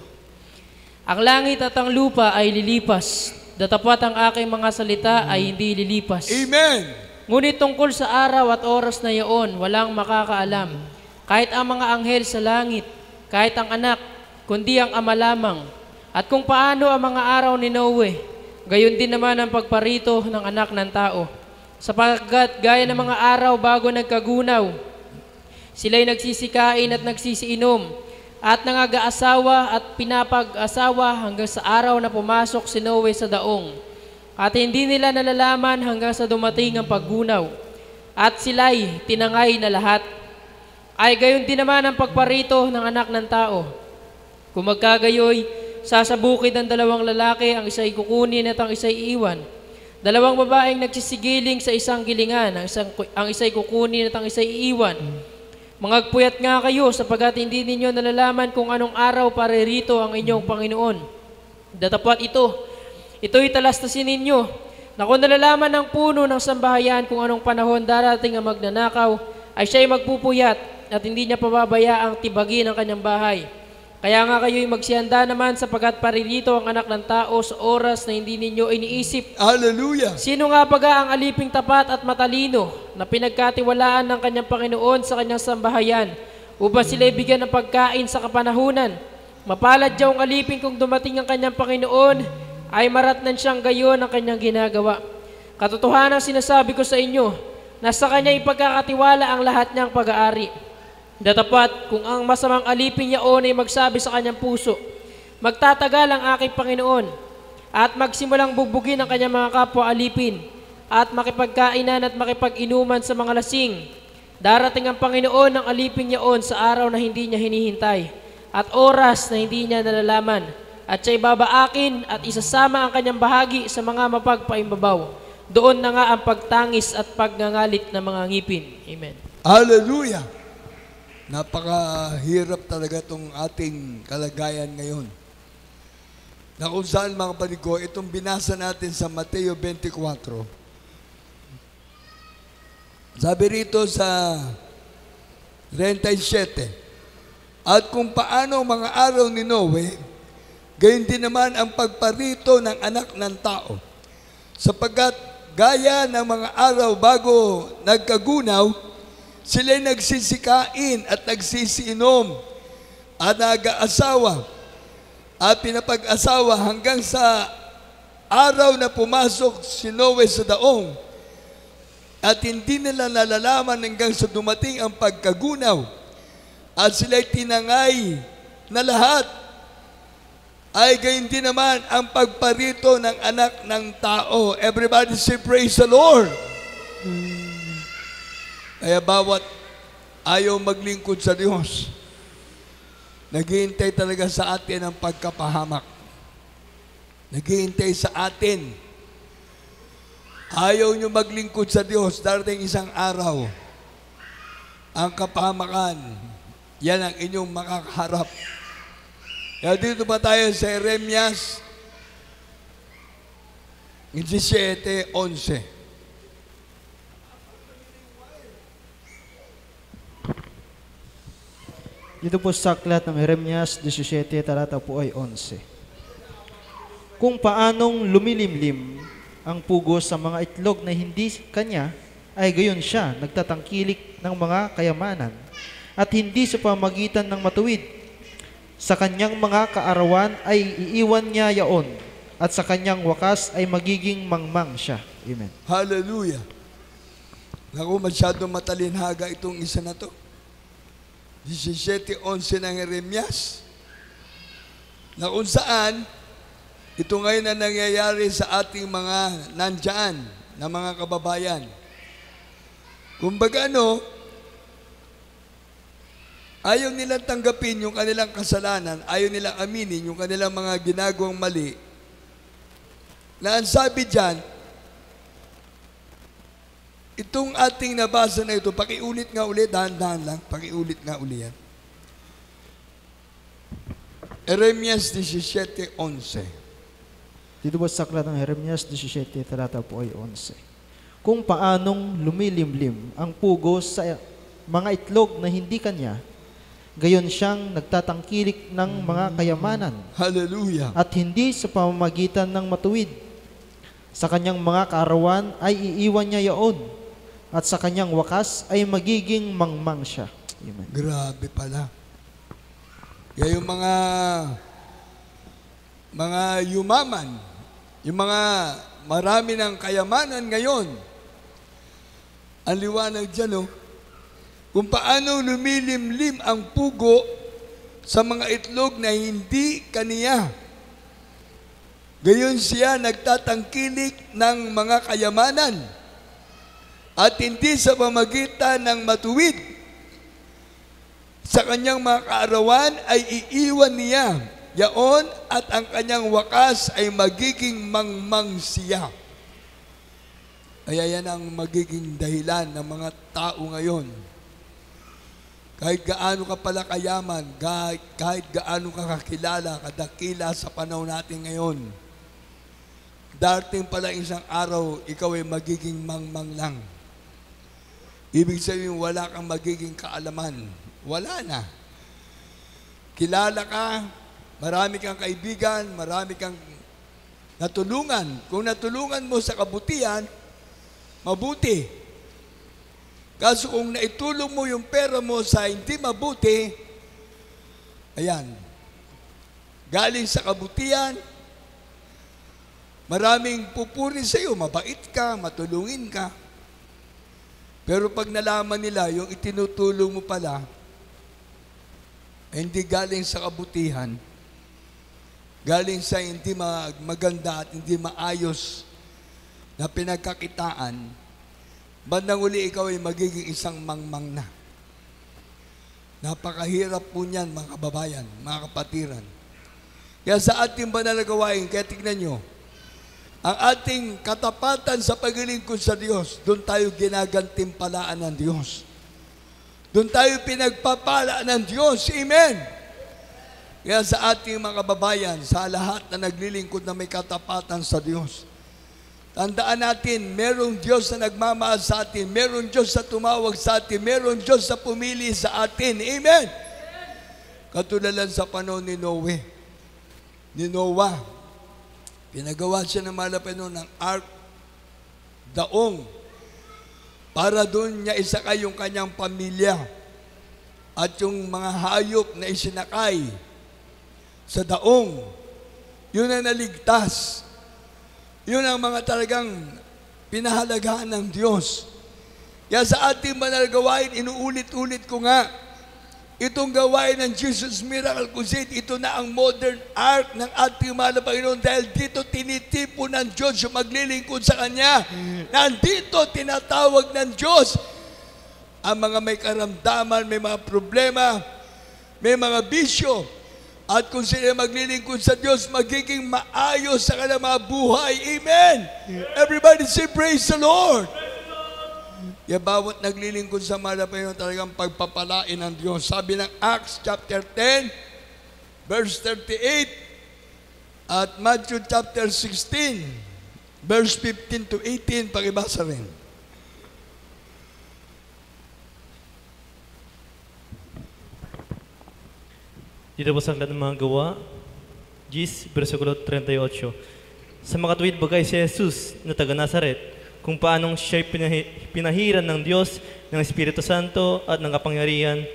Ang langit at ang lupa ay lilipas, datapat ang aking mga salita ay hindi lilipas. Amen! Ngunit tungkol sa araw at oras na iyon, walang makakaalam. Kahit ang mga anghel sa langit, kahit ang anak, kundi ang ama lamang. At kung paano ang mga araw ni Noe, gayon din naman ang pagparito ng anak ng tao. Sapagkat gaya ng mga araw bago nagkagunaw, sila'y nagsisikain at nagsisiinom, at nangag-aasawa at pinapag-asawa hanggang sa araw na pumasok si Noe sa daong. At hindi nila nalalaman hanggang sa dumating ang paggunaw, at sila'y tinangay na lahat. Ay gayon din naman ang pagparito ng anak ng tao. Kung magkagayoy, sasabukid ang dalawang lalaki, ang isa'y kukunin at ang isa'y iiwan. Dalawang babaeng nagsisigiling sa isang gilingan, ang isa'y kukunin at ang isa'y iiwan. Mangagpuyat nga kayo sapagat hindi ninyo nalalaman kung anong araw paririto ang inyong Panginoon. Datapat ito'y talastasin ninyo, na kung nalalaman ng puno ng sambahayan kung anong panahon darating ang magnanakaw, ay siya'y magpupuyat at hindi niya pababayaang tibagin ang kanyang bahay. Kaya nga kayo'y magsihanda naman sapagat paririto ang anak ng tao sa oras na hindi ninyo iniisip. Hallelujah! Sino nga baga ang aliping tapat at matalino na pinagkatiwalaan ng kanyang Panginoon sa kanyang sambahayan upang sila'y bigyan ng pagkain sa kapanahunan? Mapalad daw ang aliping kung dumating ang kanyang Panginoon ay maratnan siyang gayon ang kanyang ginagawa. Katotohanan sinasabi ko sa inyo, na sa kanya ipagkakatiwala ang lahat niyang pag-aari. Datapat, kung ang masamang alipin yaon ay magsabi sa kanyang puso, magtatagal ang aking Panginoon, at magsimulang bugbugin ang kanyang mga kapwa alipin, at makipagkainan at makipag-inuman sa mga lasing. Darating ang Panginoon ng alipin yaon sa araw na hindi niya hinihintay, at oras na hindi niya nalalaman, at siya'y babaakin at isasama ang kanyang bahagi sa mga mapagpaimbabaw. Doon na nga ang pagtangis at pagngangalit ng mga ngipin. Amen. Hallelujah! Napakahirap talaga itong ating kalagayan ngayon. na kung saan mga kapatid ko, itong binasa natin sa Mateo 24. Sabi rito sa 37, at kung paano mga araw ni Noe, gayon din naman ang pagparito ng anak ng tao. Sapagkat gaya ng mga araw bago nagkagunaw, sila'y nagsisikain at nagsisiinom at nag-aasawa at pinapag-asawa hanggang sa araw na pumasok si Noe sa daong at hindi nila nalalaman hanggang sa dumating ang pagkagunaw at sila'y tinangay na lahat. Ay gayon din naman ang pagparito ng anak ng tao. Everybody say praise the Lord. Kaya bawat ayaw maglingkod sa Diyos, naghihintay talaga sa atin ang pagkapahamak. Naghihintay sa atin. Ayaw nyo maglingkod sa Diyos, darating isang araw, ang kapahamakan, yan ang inyong makakaharap. Kaya dito ba tayo sa Jeremias 17:11. Dito po sa aklat ng Jeremias 17, talata po ay 11. Kung paanong lumilimlim ang pugos sa mga itlog na hindi kanya, ay gayon siya nagtatangkilik ng mga kayamanan at hindi sa pamagitan ng matuwid. Sa kanyang mga kaarawan ay iiwan niya yaon at sa kanyang wakas ay magiging mangmang siya. Amen. Hallelujah. Naku, masyadong matalinhaga itong isa na to. 17:11 ng Jeremias, na kung saan ito ngayon ang nangyayari sa ating mga nandyan na mga kababayan. Kumbaga ayaw nilang tanggapin yung kanilang kasalanan, ayaw nilang aminin yung kanilang mga ginagawang mali, na ang sabi dyan, itong ating nabasa na ito, pakiulit nga ulit, dahan-dahan lang, pakiulit nga ulit yan. Jeremias 17:11. Dito po sa aklat ng Jeremias 17, talata po ay 11. Kung paanong lumilimlim ang pugos sa mga itlog na hindi kanya, gayon siyang nagtatangkilik ng mga kayamanan. Hallelujah. At hindi sa pamamagitan ng matuwid. Sa kanyang mga kaarawan ay iiwan niya yaon, at sa kanyang wakas ay magiging mangmang siya. Amen. Grabe pala. Kaya yung mga yumaman, yung mga marami ng kayamanan ngayon, ang liwanag dyan, kung paano lumilimlim ang pugo sa mga itlog na hindi kaniya. Gayon siya nagtatangkilik ng mga kayamanan at hindi sa pamagitan ng matuwid. Sa kanyang mga kaarawan ay iiwan niya yaon at ang kanyang wakas ay magiging mangmang siya. Kaya yan ang magiging dahilan ng mga tao ngayon. Kahit gaano ka pala kayaman, kahit gaano ka kakilala, kadakila sa panahon natin ngayon, darating pala isang araw, ikaw ay magiging mangmang lang. Ibig sabihin, wala kang magiging kaalaman. Wala na. Kilala ka, marami kang kaibigan, marami kang natulungan. Kung natulungan mo sa kabutihan, mabuti. Kaso kung naitulong mo yung pera mo sa hindi mabuti, ayan, galing sa kabutihan, maraming pupuri sa iyo, mabait ka, matulungin ka. Pero pag nalaman nila, yung itinutulong mo pala, hindi galing sa kabutihan, galing sa hindi maganda at hindi maayos na pinagkakitaan, bandang uli ikaw ay magiging isang mangmang na. Napakahirap po niyan, mga kababayan, mga kapatiran. Kaya sa ating banal na gawain, kaya tignan nyo, ang ating katapatan sa paglilingkod sa Diyos, doon tayo ginagantimpalaan ng Diyos. Doon tayo pinagpapala ng Diyos. Amen. Kaya sa ating mga kababayan, sa lahat na naglilingkod na may katapatan sa Diyos, tandaan natin, merong Diyos na nagmamahal sa atin, merong Diyos na tumawag sa atin, merong Diyos na pumili sa atin. Amen! Katulalan sa panahon ni Noah, pinagawa siya ng malapit ng ark, daong, para doon niya isakay yung kanyang pamilya at yung mga hayop na isinakay sa daong. Yun ang naligtas. Yun ang mga talagang pinahalagahan ng Diyos. Kaya sa ating banal gawain, inuulit-ulit ko nga, itong gawain ng Jesus Miracle Crusade, ito na ang modern ark ng ating mahal na Panginoon dahil dito tinitipo ng Diyos yung maglilingkod sa Kanya. Nandito tinatawag ng Diyos ang mga may karamdaman, may mga problema, may mga bisyo. At kung sila maglilingkod sa Diyos, magiging maayos sa kanilang mga buhay. Amen! Everybody say, praise the Lord! Kaya bawat naglilingkod sa mahal na Panginoon, talagang pagpapalain ng Diyos. Sabi ng Acts chapter 10, verse 38, at Matthew chapter 16, verse 15 to 18, pakibasa rin. Dito po sa aklat ng mga gawa, 10, versikulo 38. Sa makatuwid bagay si Jesus na taga Nazaret, kung paanong siya'y pinahiran ng Diyos, ng Espiritu Santo at ng kapangyarihan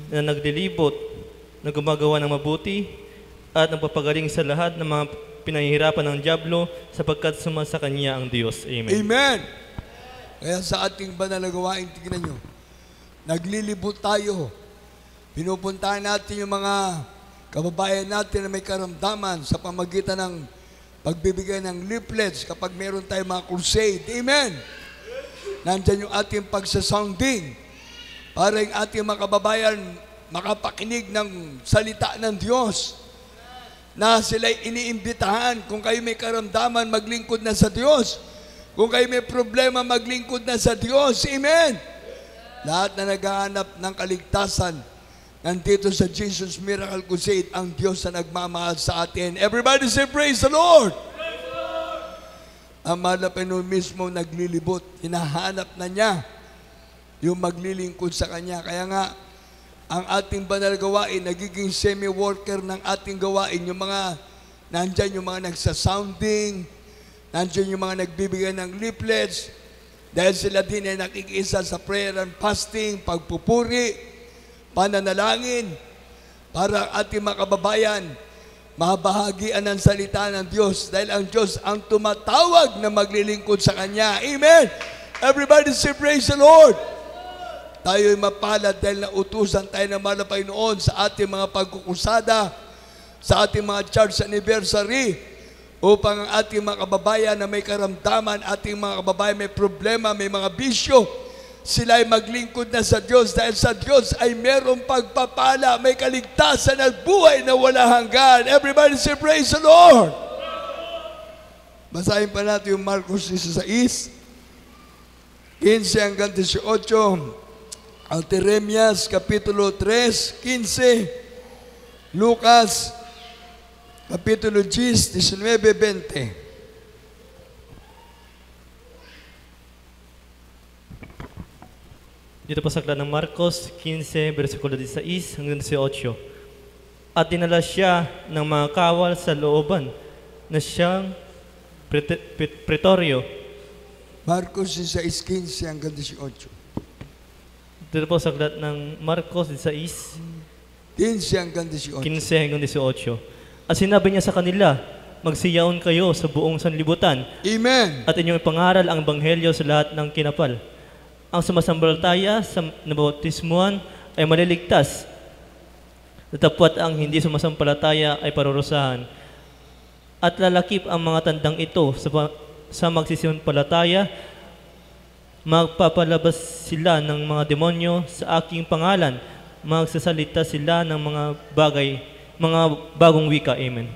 na naglilibot, na gumagawa ng mabuti at nagpapagaling sa lahat ng mga pinahihirapan ng dyablo sapagkat sumasa Kanya ang Diyos. Amen. Amen! Kaya sa ating banal na gawain, tignan nyo, naglilibot tayo. Pinupuntahan natin yung mga kababayan natin na may karamdaman sa pamagitan ng pagbibigay ng leaflets kapag meron tayong mga crusade. Amen! Nandyan yung ating pagsasounding para yung ating mga kababayan makapakinig ng salita ng Diyos na sila'y iniimbitahan. Kung kayo may karamdaman, maglingkod na sa Diyos. Kung kayo may problema, maglingkod na sa Diyos. Amen! Lahat na naghahanap ng kaligtasan, nandito sa Jesus Miracle Crusade, ang Diyos na nagmamahal sa atin. Everybody say, praise the Lord! Praise the Lord! Ang mahal na Panginoon mismo naglilibot. Hinahanap na niya yung maglilingkod sa Kanya. Kaya nga, ang ating banal gawain, nagiging semi-worker ng ating gawain. Yung mga, nandyan yung mga nagsasounding, nandyan yung mga nagbibigay ng leaflets, dahil sila din ay nakikiisa sa prayer and fasting, pagpupuri, pananalangin, para ang ating mga kababayan mabahagian ng salita ng Diyos dahil ang Diyos ang tumatawag na maglilingkod sa Kanya. Amen! Everybody say, praise the Lord! Tayo'y mapalad dahil nautusan tayo ng mahal na Panginoon sa ating mga pagkukusada, sa ating mga church anniversary, upang ang ating mga kababayan na may karamdaman, ating mga kababayan may problema, may mga bisyo, sila ay maglingkod na sa Diyos dahil sa Diyos ay merong pagpapala, may kaligtasan at buhay na wala hanggan. Everybody say, praise the Lord! Basahin pa natin yung Marcos 16, 15 hanggang 18, ang Jeremias Kapitulo 3, 15, Lucas Kapitulo 10, 19, 20. Dito po sa aklat ng Marcos 15, versikulo 16 hanggang 18. At dinala siya ng mga kawal sa looban na siyang pretoryo. Marcos 16, 15 hanggang 18. Dito po sa aklat ng Marcos 16, 15 hanggang 18. 15 hanggang 18. At sinabi niya sa kanila, magsiyaon kayo sa buong sanlibutan. Amen! At inyong ipangaral ang ebanghelyo sa lahat ng kinapal. Ang sumasambalataya sa nabautismuhan ay maliligtas. Datapwat ang hindi sumasampalataya ay parurusahan. At lalakip ang mga tandang ito sa magsisimpalataya. Magpapalabas sila ng mga demonyo sa aking pangalan. Magsasalita sila ng mga bagong wika. Amen.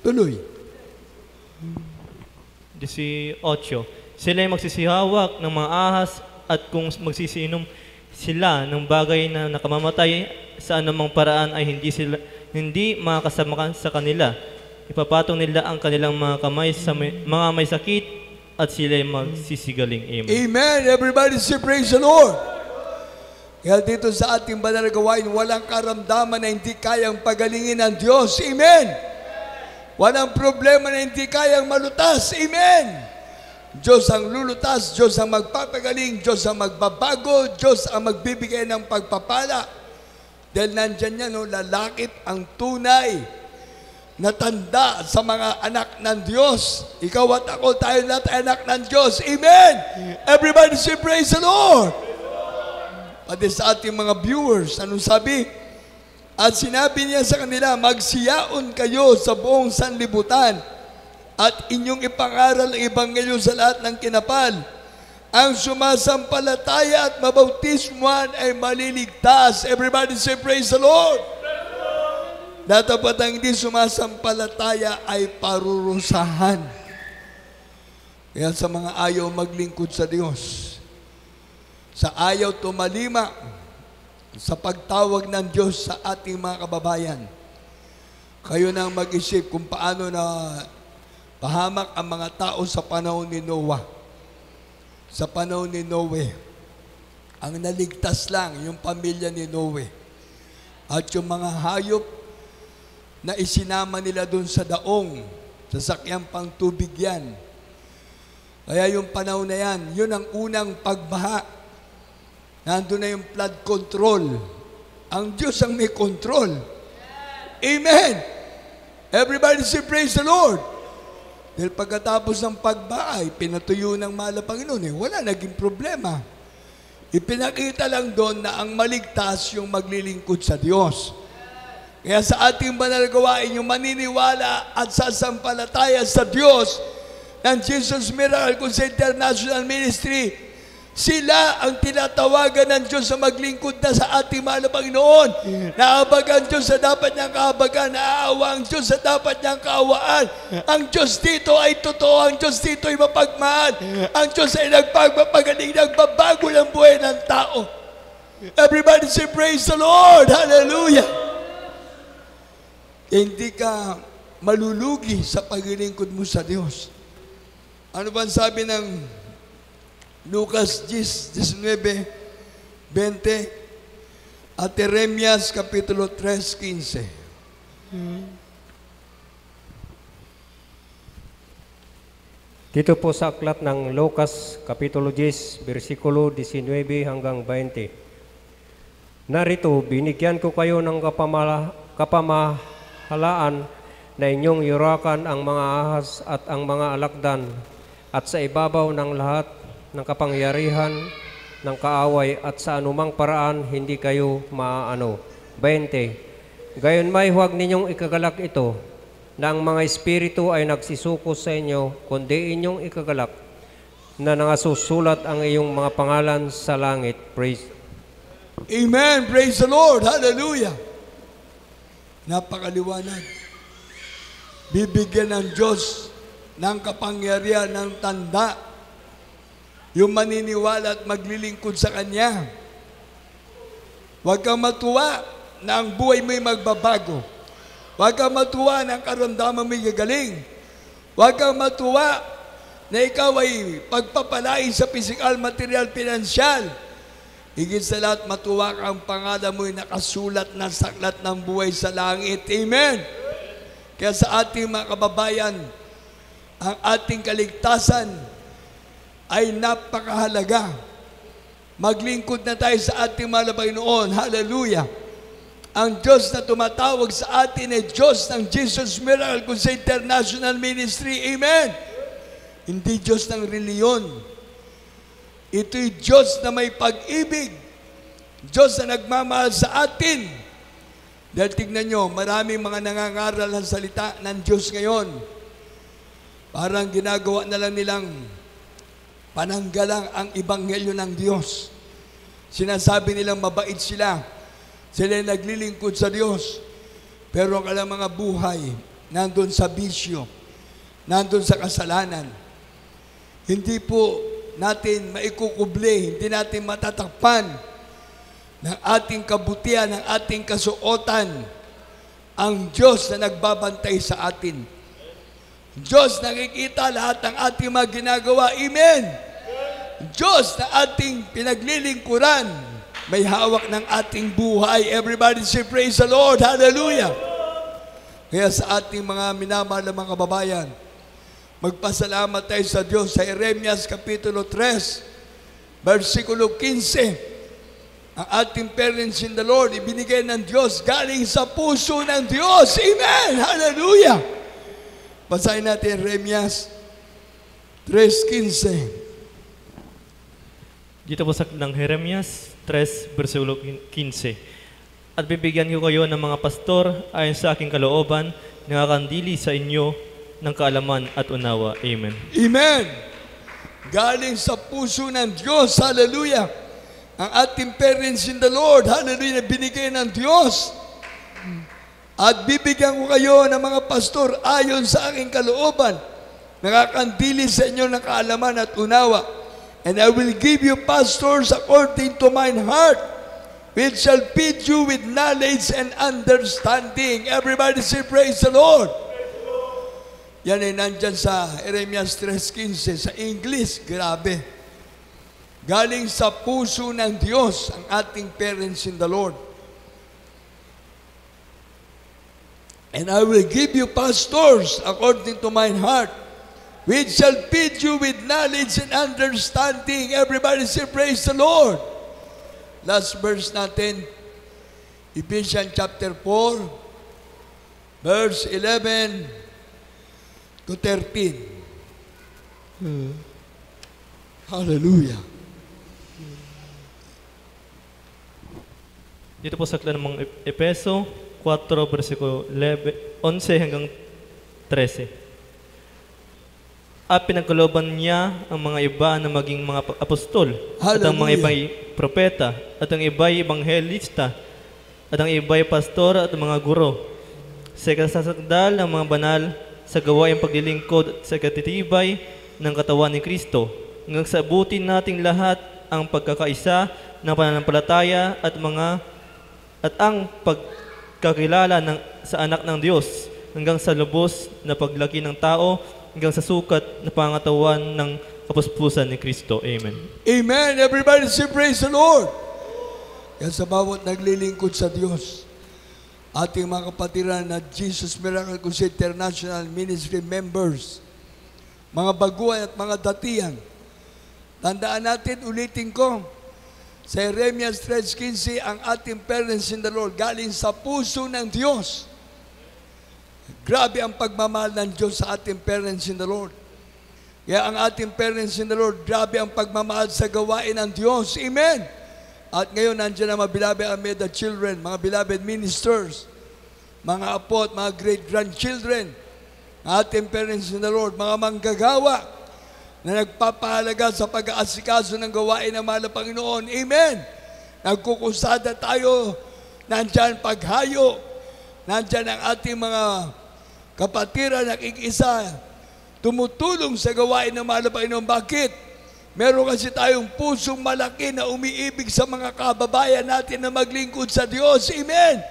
Tuloy. 18. Sila ay magsisihawak ng mga ahas at kung magsisinom sila ng bagay na nakamamatay, sa anumang paraan ay hindi makakasama sa kanila. Ipapatong nila ang kanilang mga kamay sa mga may sakit at sila ay magsisigaling. Amen. Amen. Everybody say praise the Lord. Kaya dito sa ating banal na gawain, walang karamdaman na hindi kayang pagalingin ng Diyos. Amen. Walang problema na hindi kayang malutas. Amen. Diyos ang lulutas, Diyos ang magpapagaling, Diyos ang magbabago, Diyos ang magbibigay ng pagpapala. Dahil nandyan yan, lalakip ang tunay na tanda sa mga anak ng Diyos. Ikaw at ako, tayo lahat ay anak ng Diyos. Amen! Everybody say praise the Lord! Pati sa ating mga viewers, anong sabi? At sinabi niya sa kanila, magsiyaon kayo sa buong sanlibutan at inyong ipangaral ang ebanghelyo sa lahat ng kinapal. Ang sumasampalataya at mabautismuhan ay maliligtas. Everybody say praise the Lord! Datapat ang hindi sumasampalataya ay parurusahan. Kaya sa mga ayaw maglingkod sa Diyos, sa ayaw tumalima sa pagtawag ng Diyos sa ating mga kababayan, kayo nang mag-isip kung paano na pahamak ang mga tao sa panahon ni Noah. Sa panahon ni Noe, ang naligtas lang yung pamilya ni Noe. At yung mga hayop na isinama nila doon sa daong, sa sakyang pang tubig yan. Kaya yung panahon na yan, yun ang unang pagbaha. Nandun na yung flood control. Ang Diyos ang may control. Amen! Everybody say praise the Lord! Dahil pagkatapos ng pagbahay, pinatuyo ng mahal na Panginoon, wala naging problema. Ipinakita lang doon na ang maligtas yung maglilingkod sa Diyos. Kaya sa ating banal na gawain, yung maniniwala at sasampalataya sa Diyos ng Jesus Miracle Crusade International Ministry, sila ang tinatawagan ng Diyos sa maglingkod na sa ating mahal na Panginoon. Naabagan ang Diyos sa dapat niyang kaabagan, naaawa ang Diyos sa dapat niyang kaawaan. Ang Diyos dito ay totoo, ang Diyos dito ay mapagmahal. Ang Diyos ay nagpagpapagaling, nagbabago ng buhay ng tao. Everybody say praise the Lord! Hallelujah! Hindi ka malulugi sa paglilingkod mo sa Diyos. Ano ba sabi ng Lucas 10:19, 20 at Jeremias Kapitulo 3:15? Dito po sa aklat ng Lucas Kapitulo 10, versikulo 19 hanggang 20. Narito, binigyan ko kayo ng kapamahalaan na inyong yurakan ang mga ahas at ang mga alakdan, at sa ibabaw ng lahat ng kapangyarihan ng kaaway, at sa anumang paraan hindi kayo maaano. 20. Gayon may huwag ninyong ikagalak ito, na ang mga espiritu ay nagsisuko sa inyo, kundi inyong ikagalak na nangasusulat ang iyong mga pangalan sa langit. Praise. Amen. Praise the Lord. Hallelujah. Napakaliwanag. Bibigyan ng Diyos ng kapangyarihan ng tanda yung maniniwala at maglilingkod sa Kanya. Huwag kang matuwa na ang buhay mo'y magbabago. Huwag kang matuwa na ang karamdaman mo'y gagaling. Huwag kang matuwa na ikaw ay pagpapalain sa physical, material, pinansyal. Higit sa lahat, matuwa ka ang pangalan mo'y nakasulat na sa aklat ng buhay sa langit. Amen! Kaya sa ating mga kababayan, ang ating kaligtasan ay napakahalaga. Maglingkod na tayo sa ating mahal na Panginoon. Hallelujah! Ang Diyos na tumatawag sa atin ay Diyos ng Jesus Miracle Crusade International Ministry. Amen! Hindi Diyos ng reliyon. Ito'y Diyos na may pag-ibig. Diyos na nagmamahal sa atin. Dahil tignan nyo, maraming mga nangangaral ng salita ng Diyos ngayon. Parang ginagawa na lang nilang pananggalang ang ebanghelyo ng Diyos. Sinasabi nilang mabait sila. Sila naglilingkod sa Diyos. Pero ang kanilang mga buhay, nandun sa bisyo, nandun sa kasalanan. Hindi po natin maikukubli, hindi natin matatakpan ng ating kabutihan, ng ating kasuotan, ang Diyos na nagbabantay sa atin. Diyos nakikita lahat ng ating mga ginagawa. Amen. Diyos na ating pinaglilingkuran, may hawak ng ating buhay. Everybody say praise the Lord. Hallelujah. Kaya sa ating mga minamahal na mga kababayan, magpasalamat tayo sa Diyos sa Jeremias Kapitulo 3, versikulo 15. Ang ating parents in the Lord, ibinigay ng Diyos galing sa puso ng Diyos. Amen! Hallelujah! Basahin natin Jeremias 3:15. Dito po sa ng Jeremias 3, versikulo 15. At bibigyan ko kayo ng mga pastor ayon sa aking kalooban, nakakandili sa inyo ng kaalaman at unawa. Amen. Amen! Galing sa puso ng Diyos. Hallelujah! Ang ating parents in the Lord, hallelujah, binigay ng Diyos. At bibigyan ko kayo ng mga pastor ayon sa aking kalooban, nakakandili sa inyo ng kaalaman at unawa. And I will give you pastors according to mine heart, which shall feed you with knowledge and understanding. Everybody say praise the Lord. Yan ay nandyan sa Jeremias 3:15 sa English. Grabe. Galing sa puso ng Diyos ang ating parents in the Lord. And I will give you pastors according to mine heart, which shall feed you with knowledge and understanding. Everybody say praise the Lord. Last verse natin, Ephesians chapter 4, verse 11 to 13. Hallelujah. Dito po sa aklat ng mga Epeso 4, versikulo 11 hanggang 13. At pinagkalooban niya ang mga iba na maging mga apostol, at ang mga iba'y propeta, at ang iba'y ebanghelista, at ang iba'y pastor at mga guro, sa kasasakdal ng mga banal, sa gawaing paglilingkod at sa katitibay ng katawan ni Kristo, hanggang sa abutin nating lahat ang pagkakaisa ng pananampalataya at ang pagkakilala sa anak ng Diyos, hanggang sa lubos na paglaki ng tao, hanggang sa sukat na pangatawan ng kapuspusan ni Kristo. Amen. Amen. Everybody say praise the Lord. Yan sa bawat naglilingkod sa Diyos, ating mga kapatiran na Jesus Miracle Crusade International Ministry members, mga baguhan at mga datihan, tandaan natin, ulitin ko, sa Jeremias 3:15, ang ating parents in the Lord, galing sa puso ng Diyos. Grabe ang pagmamahal ng Diyos sa ating parents in the Lord. Kaya ang ating parents in the Lord, grabe ang pagmamahal sa gawain ng Diyos. Amen! At ngayon, nandiyan ang mga beloved Ameda children, mga beloved ministers, mga apo at mga great-grandchildren, ating parents in the Lord, mga manggagawa, na nagpapahalaga sa pag-aasikaso ng gawain ng mahal na Panginoon. Amen! Nagkukusada tayo, nandyan paghayo, nandyan ang ating mga kapatiran nakikisa, tumutulong sa gawain ng mahal na Panginoon. Bakit? Meron kasi tayong pusong malaki na umiibig sa mga kababayan natin na maglingkod sa Diyos. Amen!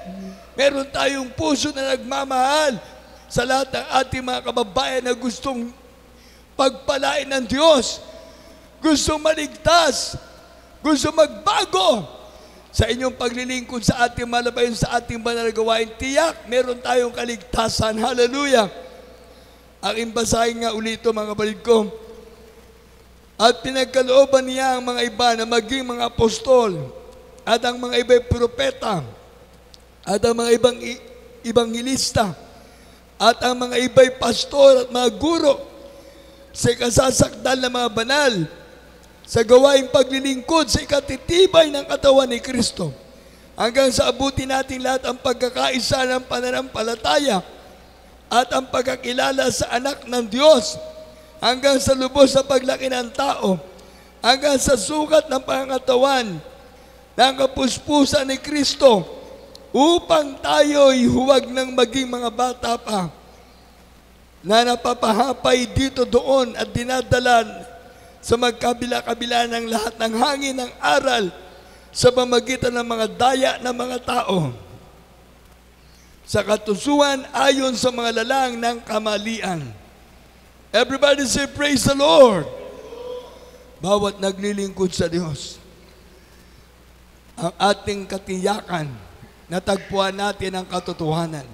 Meron tayong puso na nagmamahal sa lahat ng ating mga kababayan na gustong pagpalain ng Diyos, gusto maligtas, gusto magbago sa inyong paglilingkod sa ating malabayon, sa ating banal na gawain. Tiyak, meron tayong kaligtasan. Hallelujah! Ang imbasahin nga ulito, mga kapatid ko, at pinagkalooban niya ang mga iba na maging mga apostol, at ang mga iba'y propeta, at ang mga ibang ibanghilista, at ang mga iba'y pastor at mga guro, sa kasasakdal ng mga banal, sa gawaing paglilingkod, sa ikatitibay ng katawan ni Kristo, hanggang sa abutin natin lahat ang pagkakaisa ng pananampalataya at ang pagkakilala sa anak ng Diyos, hanggang sa lubos sa paglaki ng tao, hanggang sa sukat ng pangangatawan ng kapuspusan ni Kristo, upang tayo'y huwag nang maging mga bata pa, na napapahapay dito doon at dinadala sa magkabila-kabila ng lahat ng hangin ng aral sa pamagitan ng mga daya ng mga tao, sa katusuan ayon sa mga lalang ng kamalian. Everybody say, praise the Lord! Bawat naglilingkod sa Diyos, ang ating katiyakan, natagpuan natin ang katotohanan.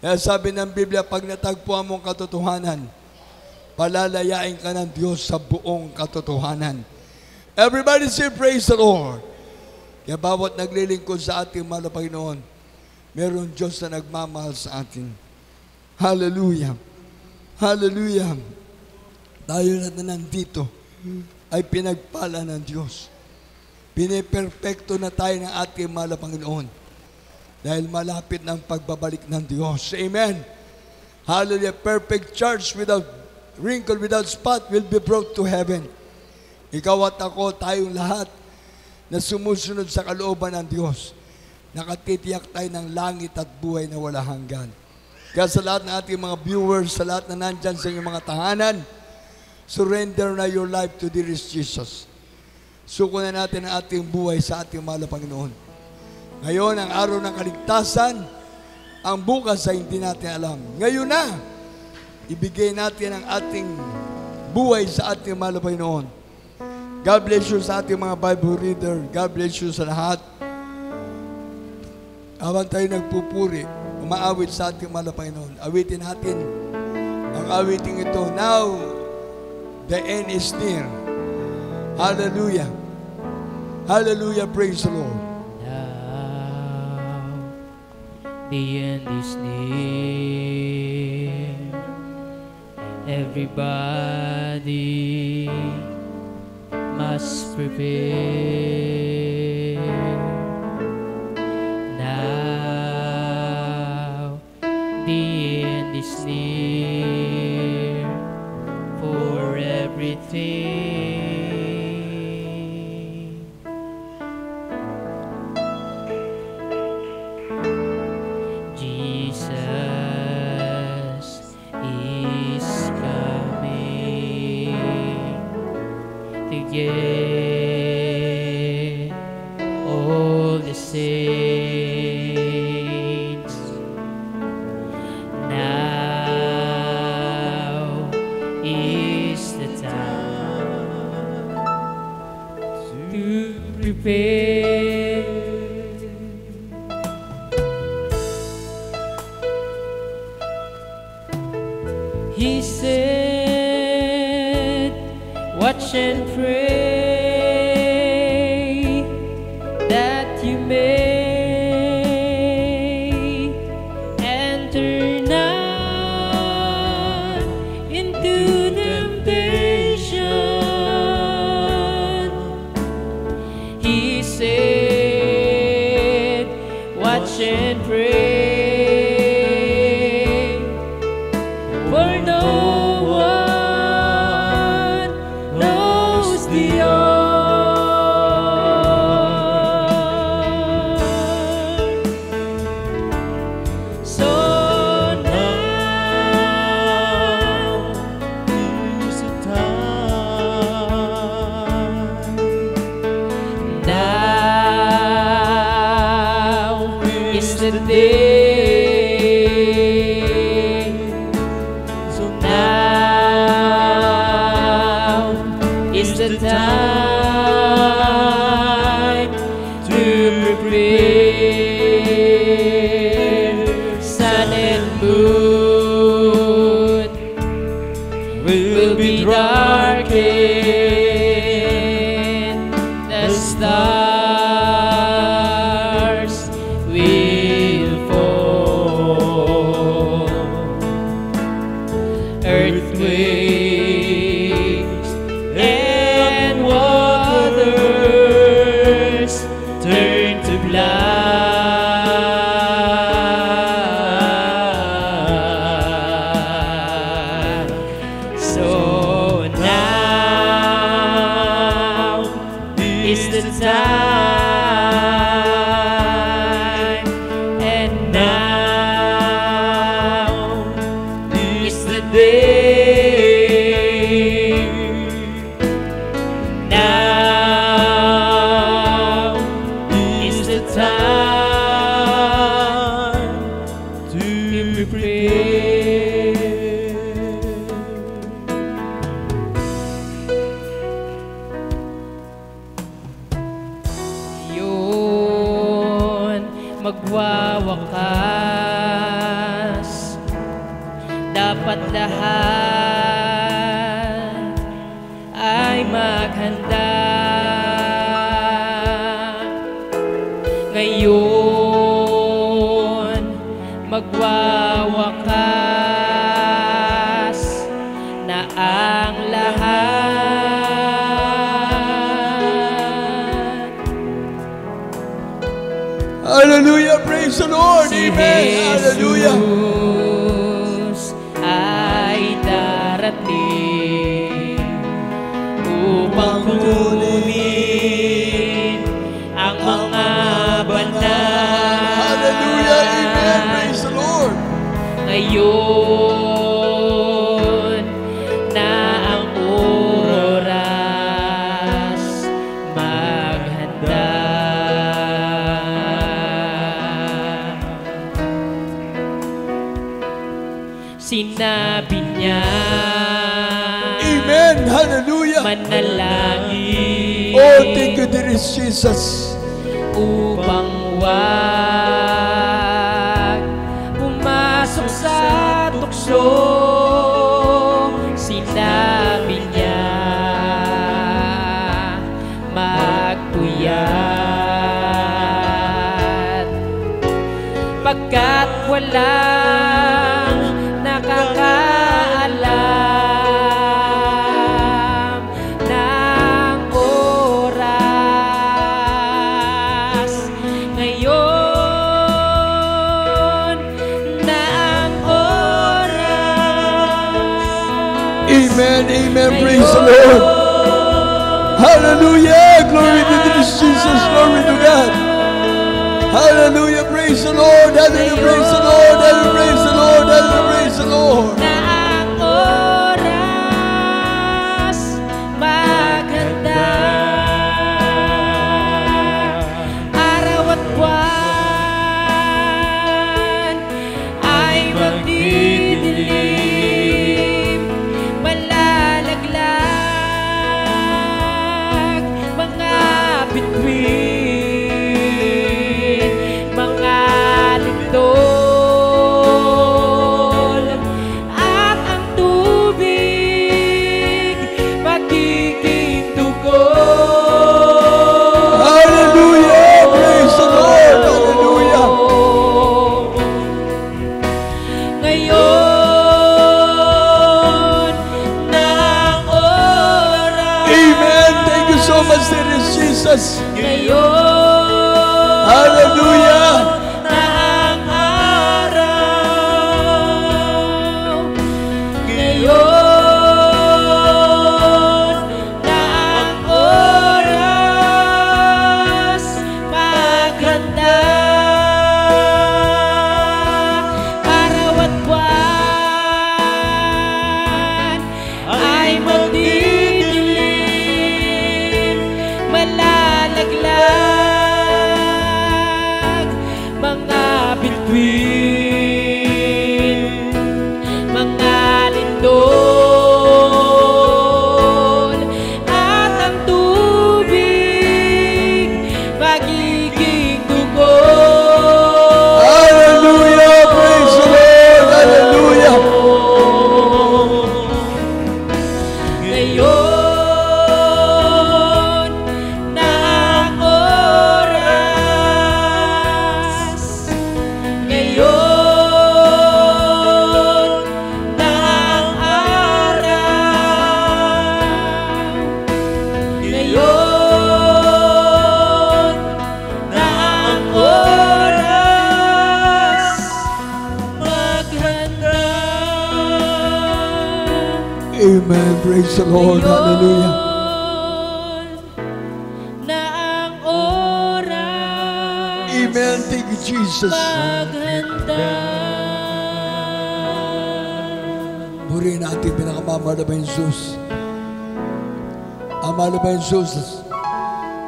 Kaya sabi ng Biblia, pag natagpuan mo ang katotohanan, palalayain ka ng Diyos sa buong katotohanan. Everybody say, praise the Lord! Kaya bawat naglilingkod sa ating mahal na Panginoon, meron Diyos na nagmamahal sa atin. Hallelujah! Hallelujah! Tayo na nandito ay pinagpala ng Diyos. Piniperfecto na tayo ng ating mahal na Panginoon dahil malapit ng pagbabalik ng Diyos. Amen! Hallelujah! Perfect church without wrinkle, without spot will be brought to heaven. Ikaw at ako, tayong lahat na sumusunod sa kalooban ng Diyos, nakatitiyak tayo ng langit at buhay na wala hanggan. Kaya sa lahat ng ating mga viewers, sa lahat na nandyan sa inyong mga tahanan, surrender na your life to dearest Jesus. Suko na natin ang ating buhay sa ating mahal na Panginoon. Ngayon, ang araw ng kaligtasan, ang bukas ay hindi natin alam. Ngayon na, ibigay natin ang ating buhay sa ating mahal na Panginoon. God bless you sa ating mga Bible reader. God bless you sa lahat. Habang tayo nagpupuri, umaawit sa ating mahal na Panginoon, awitin natin ang awiting ito. Now, the end is near. Hallelujah. Hallelujah. Praise the Lord. Now, the end is near. Everybody must prepare. Now the end is near for everything. Jesus is coming to get all the saints. Now is the time to prepare. He said, watch and pray that you may enter not into temptation. He said, watch and pray, for no one knows the hour. So now is the time. Now is the day. Is the time to prepare. Sun and moon will be darkened. The stars will fall. Earthquakes and waters turn to blood. So now is the time, and now is the day. Now time to prepare. Yun, magwawakas. Dapat lahat ay maghanda. Ngayon, magwawakas na ang lahat. Hallelujah. Praise the Lord. Amen. Hallelujah. Jesus ay darating upang kunin ang mga banal. Hallelujah. Amen. Praise the Lord. Ngayon na ang oras, maghanda. Sinabi niya, Amen. Hallelujah. manalangin Oh, thank you, dear Jesus. upang wag pumasok sa tukso. Sinabi niya, magpuyat pagkat walang nakakaalam ng oras. Ngayon na ang oras. Amen. Amen. Praise the Lord. Hallelujah. Glory to Jesus. Glory to God. Hallelujah. Praise the Lord. Hallelujah. Praise the Lord. Hallelujah. Praise the Lord. Hallelujah. Praise the Lord. Na ang oras maghanda. Araw at buwan ay magdidilim, malalaglag mga bituin, mga lindol, at ang tubig magiging dugo. Hallelujah. Praise the Lord. Hallelujah. Ngayon na ang oras. Amen. Thank you so much, dear Jesus. Ngayon Hallelujah. na ang araw. Ngayon na ang oras maghanda. Araw at buwan ay magdidilim, malalaglag mga bituin, mga lindol, at ang tubig magiging dugo. Hallelujah. Praise the Lord. Hallelujah. Ngayon na ang oras. Ngayon na ang araw. Ngayon na ang oras maghanda. Amen. Praise the Lord. Hallelujah. Na ang oras Amen. Thank you, Jesus. maghanda. Purihin natin pinakamamahal na ba Jesus. Ang mahal na ba Jesus?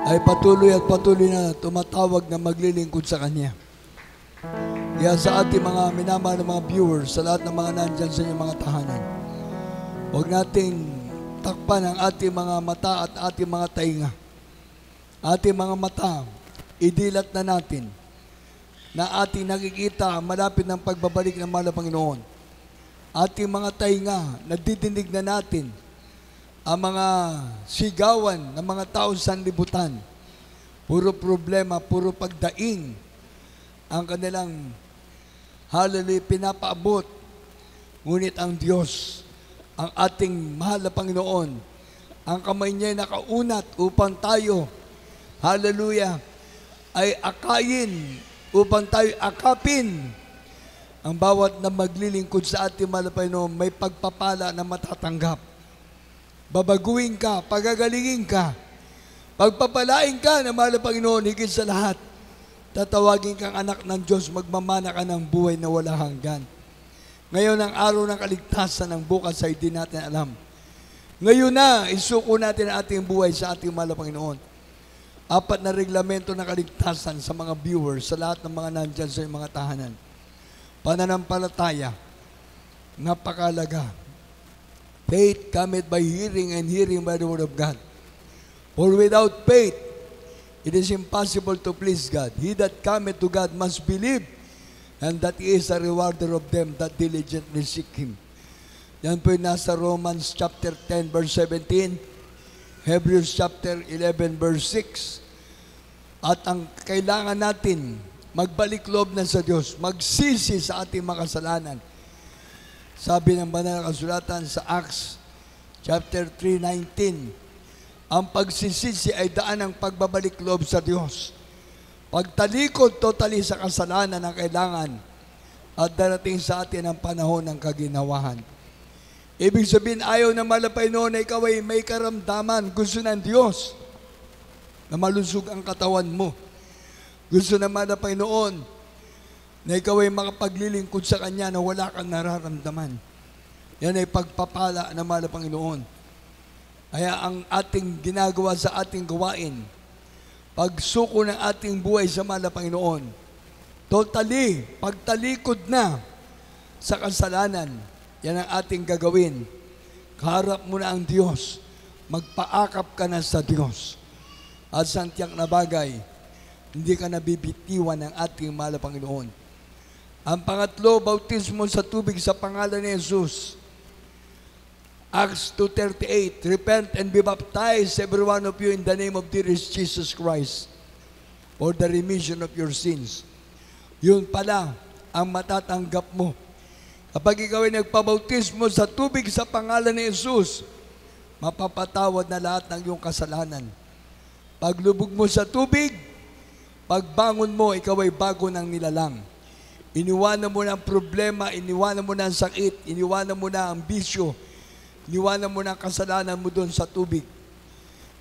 ay patuloy at patuloy na tumatawag na maglilingkod sa Kanya. Kaya sa ating mga minamahal na mga viewers, sa lahat ng mga nandyan sa inyong mga tahanan, huwag nating takpan ang ating mga mata at ating mga tainga. Ating mga mata, idilat na natin na ating nakikita malapit ng pagbabalik ng mahal na Panginoon. Ating mga tainga, nadidinig na natin ang mga sigawan ng mga tao sa sanlibutan. Puro problema, puro pagdaing ang kanilang hallelujah pinapaabot. Ngunit ang Diyos, ang ating mahal na Panginoon, ang kamay niya ay nakaunat upang tayo, hallelujah, ay akayin, upang tayo akapin ang bawat na maglilingkod sa ating mahal na Panginoon, may pagpapala na matatanggap. Babaguhin ka, pagagalingin ka, pagpapalain ka ng mahal na Panginoon, higit sa lahat, tatawagin kang anak ng Diyos, magmamana ka ng buhay na wala hanggan. Ngayon ang araw ng kaligtasan, ng bukas ay di natin alam. Ngayon na, isuko natin ang ating buhay sa ating mahal na Panginoon. 4 na reglamento ng kaligtasan sa mga viewers, sa lahat ng mga nandyan sa mga tahanan. Pananampalataya, napakalaga. Faith cometh by hearing, and hearing by the word of God. For without faith, it is impossible to please God. He that cometh to God must believe, and that He is a rewarder of them that diligently seek Him. Yan po yung nasa Romans chapter 10 verse 17, Hebrews chapter 11 verse 6. At ang kailangan natin, magbalik loob na sa Diyos, magsisi sa ating makasalanan. Sabi ng banal na kasulatan sa Acts chapter 3:19, ang pagsisisi ay daan ng pagbabalik loob sa Diyos. Pagtalikod totally sa kasalanan ang kailangan at darating sa atin ang panahon ng kaginawahan. Ibig sabihin, ayaw na malapay noon na ikaw ay may karamdaman. Gusto ng Diyos na malusog ang katawan mo. Gusto na malapay noon na ikaw ay makapaglilingkod sa Kanya na wala kang nararamdaman. Yan ay pagpapala ng mahal na Panginoon. Kaya ang ating ginagawa sa ating gawain, pagsuko ng ating buhay sa mahal na Panginoon, totally, pagtalikod na sa kasalanan, yan ang ating gagawin. Kaharap mo na ang Diyos, magpaakap ka na sa Diyos. At sa tiyak na bagay, hindi ka nabibitiwan ng ating mahal na Panginoon. Ang pangatlo, bautismo sa tubig sa pangalan ni Jesus. Acts 2:38, repent and be baptized, every one of you, in the name of dearest Jesus Christ, for the remission of your sins. Yun pala ang matatanggap mo. Kapag ikaw ay nagpabautismo sa tubig sa pangalan ni Jesus, mapapatawad na lahat ng iyong kasalanan. Paglubog mo sa tubig, pagbangon mo, ikaw ay bago ng nilalang. Iniwanan mo na ang problema, iniwanan mo na ang sakit, iniwanan mo na ang bisyo, iniwanan mo na ang kasalanan mo doon sa tubig.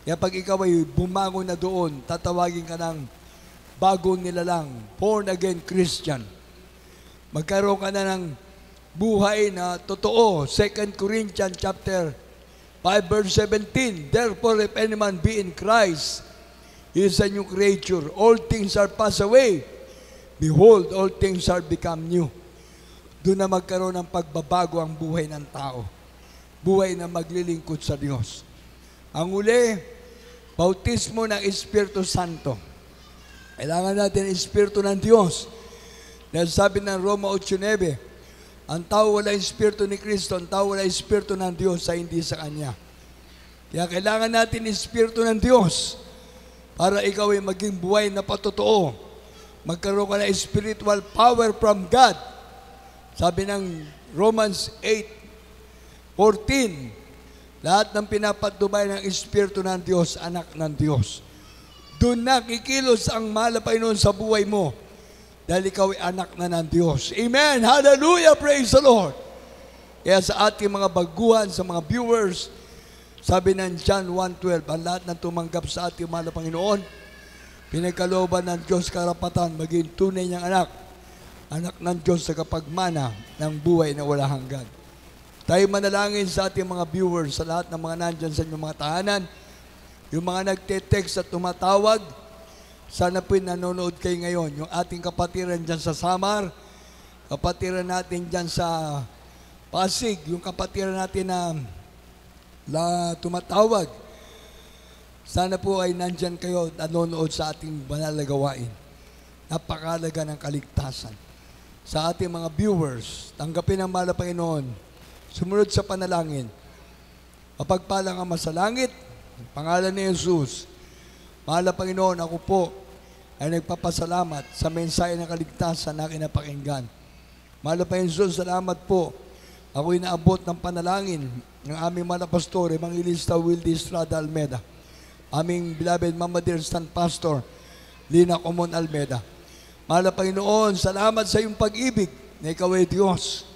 Kaya pag ikaw ay bumangon na doon, tatawagin ka ng bagong nilalang, born again Christian. Magkaroon ka na ng buhay na totoo. 2 Corinthians chapter 5 verse 17, therefore if any man be in Christ, he is a new creature. All things are passed away. Behold, all things are become new. Doon na magkaroon ng pagbabago ang buhay ng tao. Buhay na maglilingkod sa Diyos. Ang uli, bautismo ng Espiritu Santo. Kailangan natin Espiritu ng Diyos. Dahil sabi ng Roma 8:9, ang tao wala Espiritu ni Kristo, ang tao wala Espiritu ng Diyos ay hindi sa Kanya. Kaya kailangan natin Espiritu ng Diyos para ikaw ay maging buhay na patotoo. Magkaroon ka ng spiritual power from God. Sabi ng Romans 8:14, lahat ng pinapatubay ng Espiritu ng Diyos, anak ng Diyos. Doon na kikilos ang mahal na Panginoon sa buhay mo dahil ikaw ay anak na ng Diyos. Amen! Hallelujah! Praise the Lord! Kaya sa ating mga baguhan, sa mga viewers, sabi ng John 1:12, ang lahat ng tumanggap sa ating mahal na Panginoon, pinagkalooban ng Diyos karapatan, maging tunay niyang anak, anak ng Diyos sa kapagmana ng buhay na wala hanggan. Tayo manalangin sa ating mga viewers, sa lahat ng mga nandyan sa inyong mga tahanan. Yung mga nagte-text at tumatawag, sana po nanonood kayo ngayon. Yung ating kapatiran dyan sa Samar, kapatiran natin dyan sa Pasig, yung kapatiran natin na tumatawag, sana po ay nandyan kayo nanonood sa ating banal na gawain. Napakalaga ng kaligtasan. Sa ating mga viewers, tanggapin ang mahal na Panginoon. Sumunod sa panalangin. Mapagpalang Ama sa langit, pangalan ni Jesus. Mahal na Panginoon, ako po ay nagpapasalamat sa mensahe ng kaligtasan na kinapakinggan. Mahal na Panginoon Jesus, salamat po. Ako'y naabot ng panalangin ng aming mga pastor, Evangelista Wildy Estrada Almeda. Aming beloved Mama Dear Stand Pastor, Lina Comon Almeda. Mahal na Panginoon, salamat sa iyong pag-ibig na ikaw ay Diyos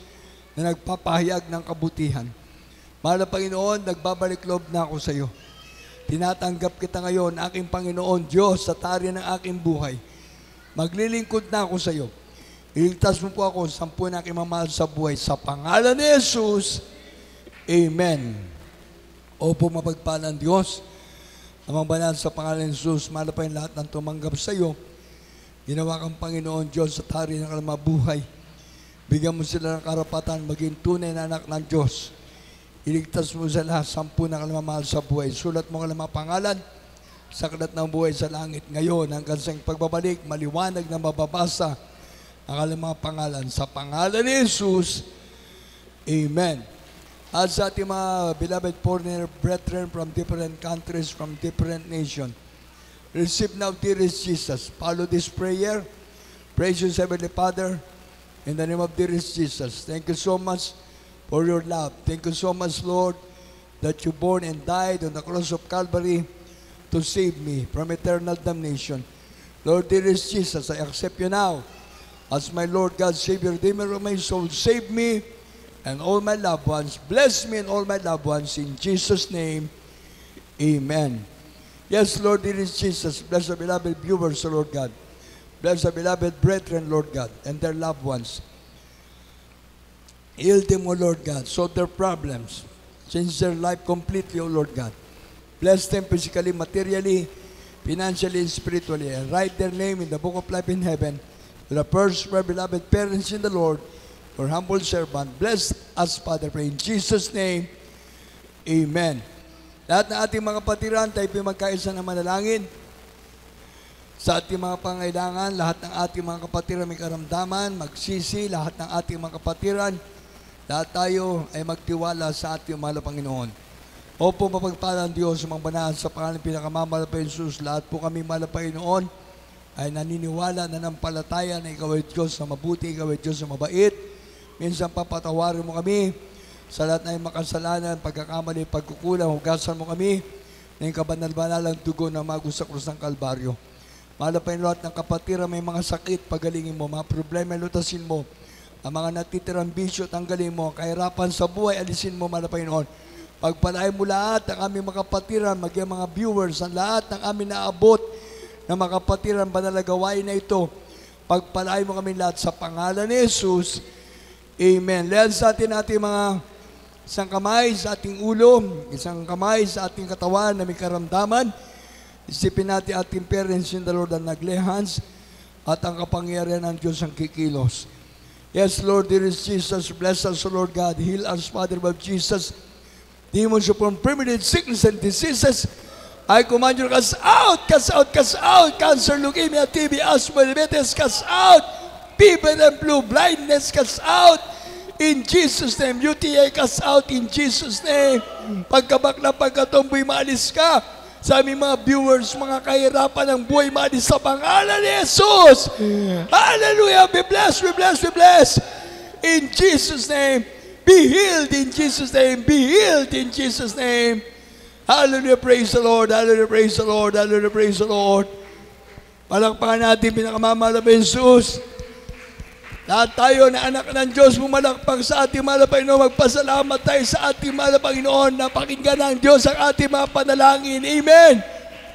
na nagpapahayag ng kabutihan. Mahal na Panginoon, nagbabalik loob na ako sa iyo. Tinatanggap kita ngayon, aking Panginoon, Diyos, sa tarya ng aking buhay. Maglilingkod na ako sa iyo. Iligtas mo po ako sa 10 na aking mamahal sa buhay. Sa pangalan ni Jesus, Amen. Opo, mapagpalang Diyos. Amang banal sa pangalan ni Jesus, mahal pa yung lahat ng tumanggap sa iyo. Ginawa kang Panginoon Diyos sa tari ng kalamang buhay. Bigyan mo sila ng karapatan maging tunay na anak ng Diyos. Iligtas mo sa lahat 10 na kalamang mahal sa buhay. Sulat mo kalamang pangalan sa aklat ng buhay sa langit. Ngayon, hanggang sa pagbabalik, maliwanag na mababasa ang kalamang pangalan. Sa pangalan ni Jesus, Amen. At sa ating mga beloved foreigner brethren from different countries, from different nations, receive now, dearest Jesus. Follow this prayer. Precious Heavenly Father, in the name of dearest Jesus, thank you so much for your love. Thank you so much, Lord, that you born and died on the cross of Calvary to save me from eternal damnation. Lord, dearest Jesus, I accept you now as my Lord, God, Savior, Redeemer of my soul. Save me and all my loved ones. Bless me and all my loved ones. In Jesus' name, Amen. Yes, Lord, dearest Jesus, bless the beloved viewers, Lord God. Bless the beloved brethren, Lord God, and their loved ones. Heal them, O Lord God. Solve their problems. Change their life completely, O Lord God. Bless them physically, materially, financially, and spiritually. And write their name in the book of life in heaven. To the first, my beloved parents in the Lord, your humble servant. Bless us, Father, pray in Jesus' name. Amen. Lahat ng ating mga patiran, tayo magkaisa ng manalangin. Sa ating mga pangailangan, lahat ng ating mga kapatiran may karamdaman, magsisi, lahat ng ating mga kapatiran, lahat tayo ay magtiwala sa ating mahal na Panginoon. Opo, mapagpalang Diyos, mga banal sa pangalan ng pinakamamahal na Jesus, lahat po kami mahal na Panginoon ay naniniwala na nampalataya na ikaw ay Diyos na mabuti, ikaw ay Diyos na mabait. Minsan papatawarin mo kami sa lahat na makasalanan, pagkakamali, pagkukulang, hugasan mo kami na yung kabanal-banalang dugo na magus sa krus ng Kalbaryo. Mahal pa yung lahat ng kapatira, may mga sakit, pagalingin mo, mga problema, lutasin mo, ang mga natitirang bisyo, tanggalin mo, kahirapan sa buhay, alisin mo, mahal pa Panginoon. Pagpalain mo lahat ng aming mga kapatiran, maging mga viewers, ang lahat ng aming naabot na mga kapatiran, banal na gawain na ito, pagpalain mo kami lahat sa pangalan ni Jesus. Amen. Lehan sa atin mga isang kamay sa ating ulo, isang kamay sa ating katawan na may karamdaman. Isipin natin ating parents in the Lord ang naglay hands at ang kapangyarihan ng Diyos ang kikilos. Yes, Lord, dearest Jesus, bless us, Lord God. Heal us, Father of Jesus. Demons upon permanent sickness and diseases, I command you to cast out, cast out, cast out. Cancer, leukemia, TB, asthma, diabetes, cast out. Fever and flu, blindness, cast out. In Jesus' name, UTI, cast out in Jesus' name. Pagkabakla, pagkatomboy, maalis ka. Sa aming mga viewers, mga kahirapan ng buhay, maalis sa pangalan ni Jesus. Hallelujah! Be blessed, be blessed, be blessed. In Jesus' name, be healed in Jesus' name. Be healed in Jesus' name. Hallelujah, praise the Lord. Hallelujah, praise the Lord. Hallelujah, praise the Lord. Palakpakan natin pinakamamahal na Jesus. Lahat tayo na anak ng Diyos, pumalakpak sa ating mahal na Panginoon. Magpasalamat tayo sa ating mahal na Panginoon na pakinggan ng Diyos ang ating mga panalangin. Amen.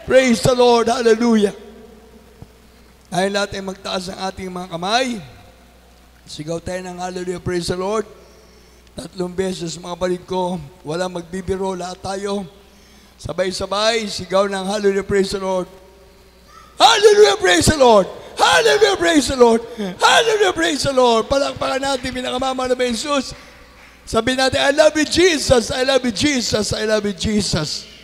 Praise the Lord. Hallelujah. Ngayon lahat ay magtaas ang ating mga kamay. Sigaw tayo ng hallelujah. Praise the Lord. 3 beses mga balik ko. Walang magbibiro. Lahat tayo. Sabay-sabay, sigaw ng hallelujah, praise the Lord. Hallelujah, praise the Lord. Hallelujah, praise the Lord. Hallelujah, praise the Lord. Palakpakan natin, pinakamamahal na Jesus. Sabihin natin, I love you, Jesus. I love you, Jesus. I love you, Jesus.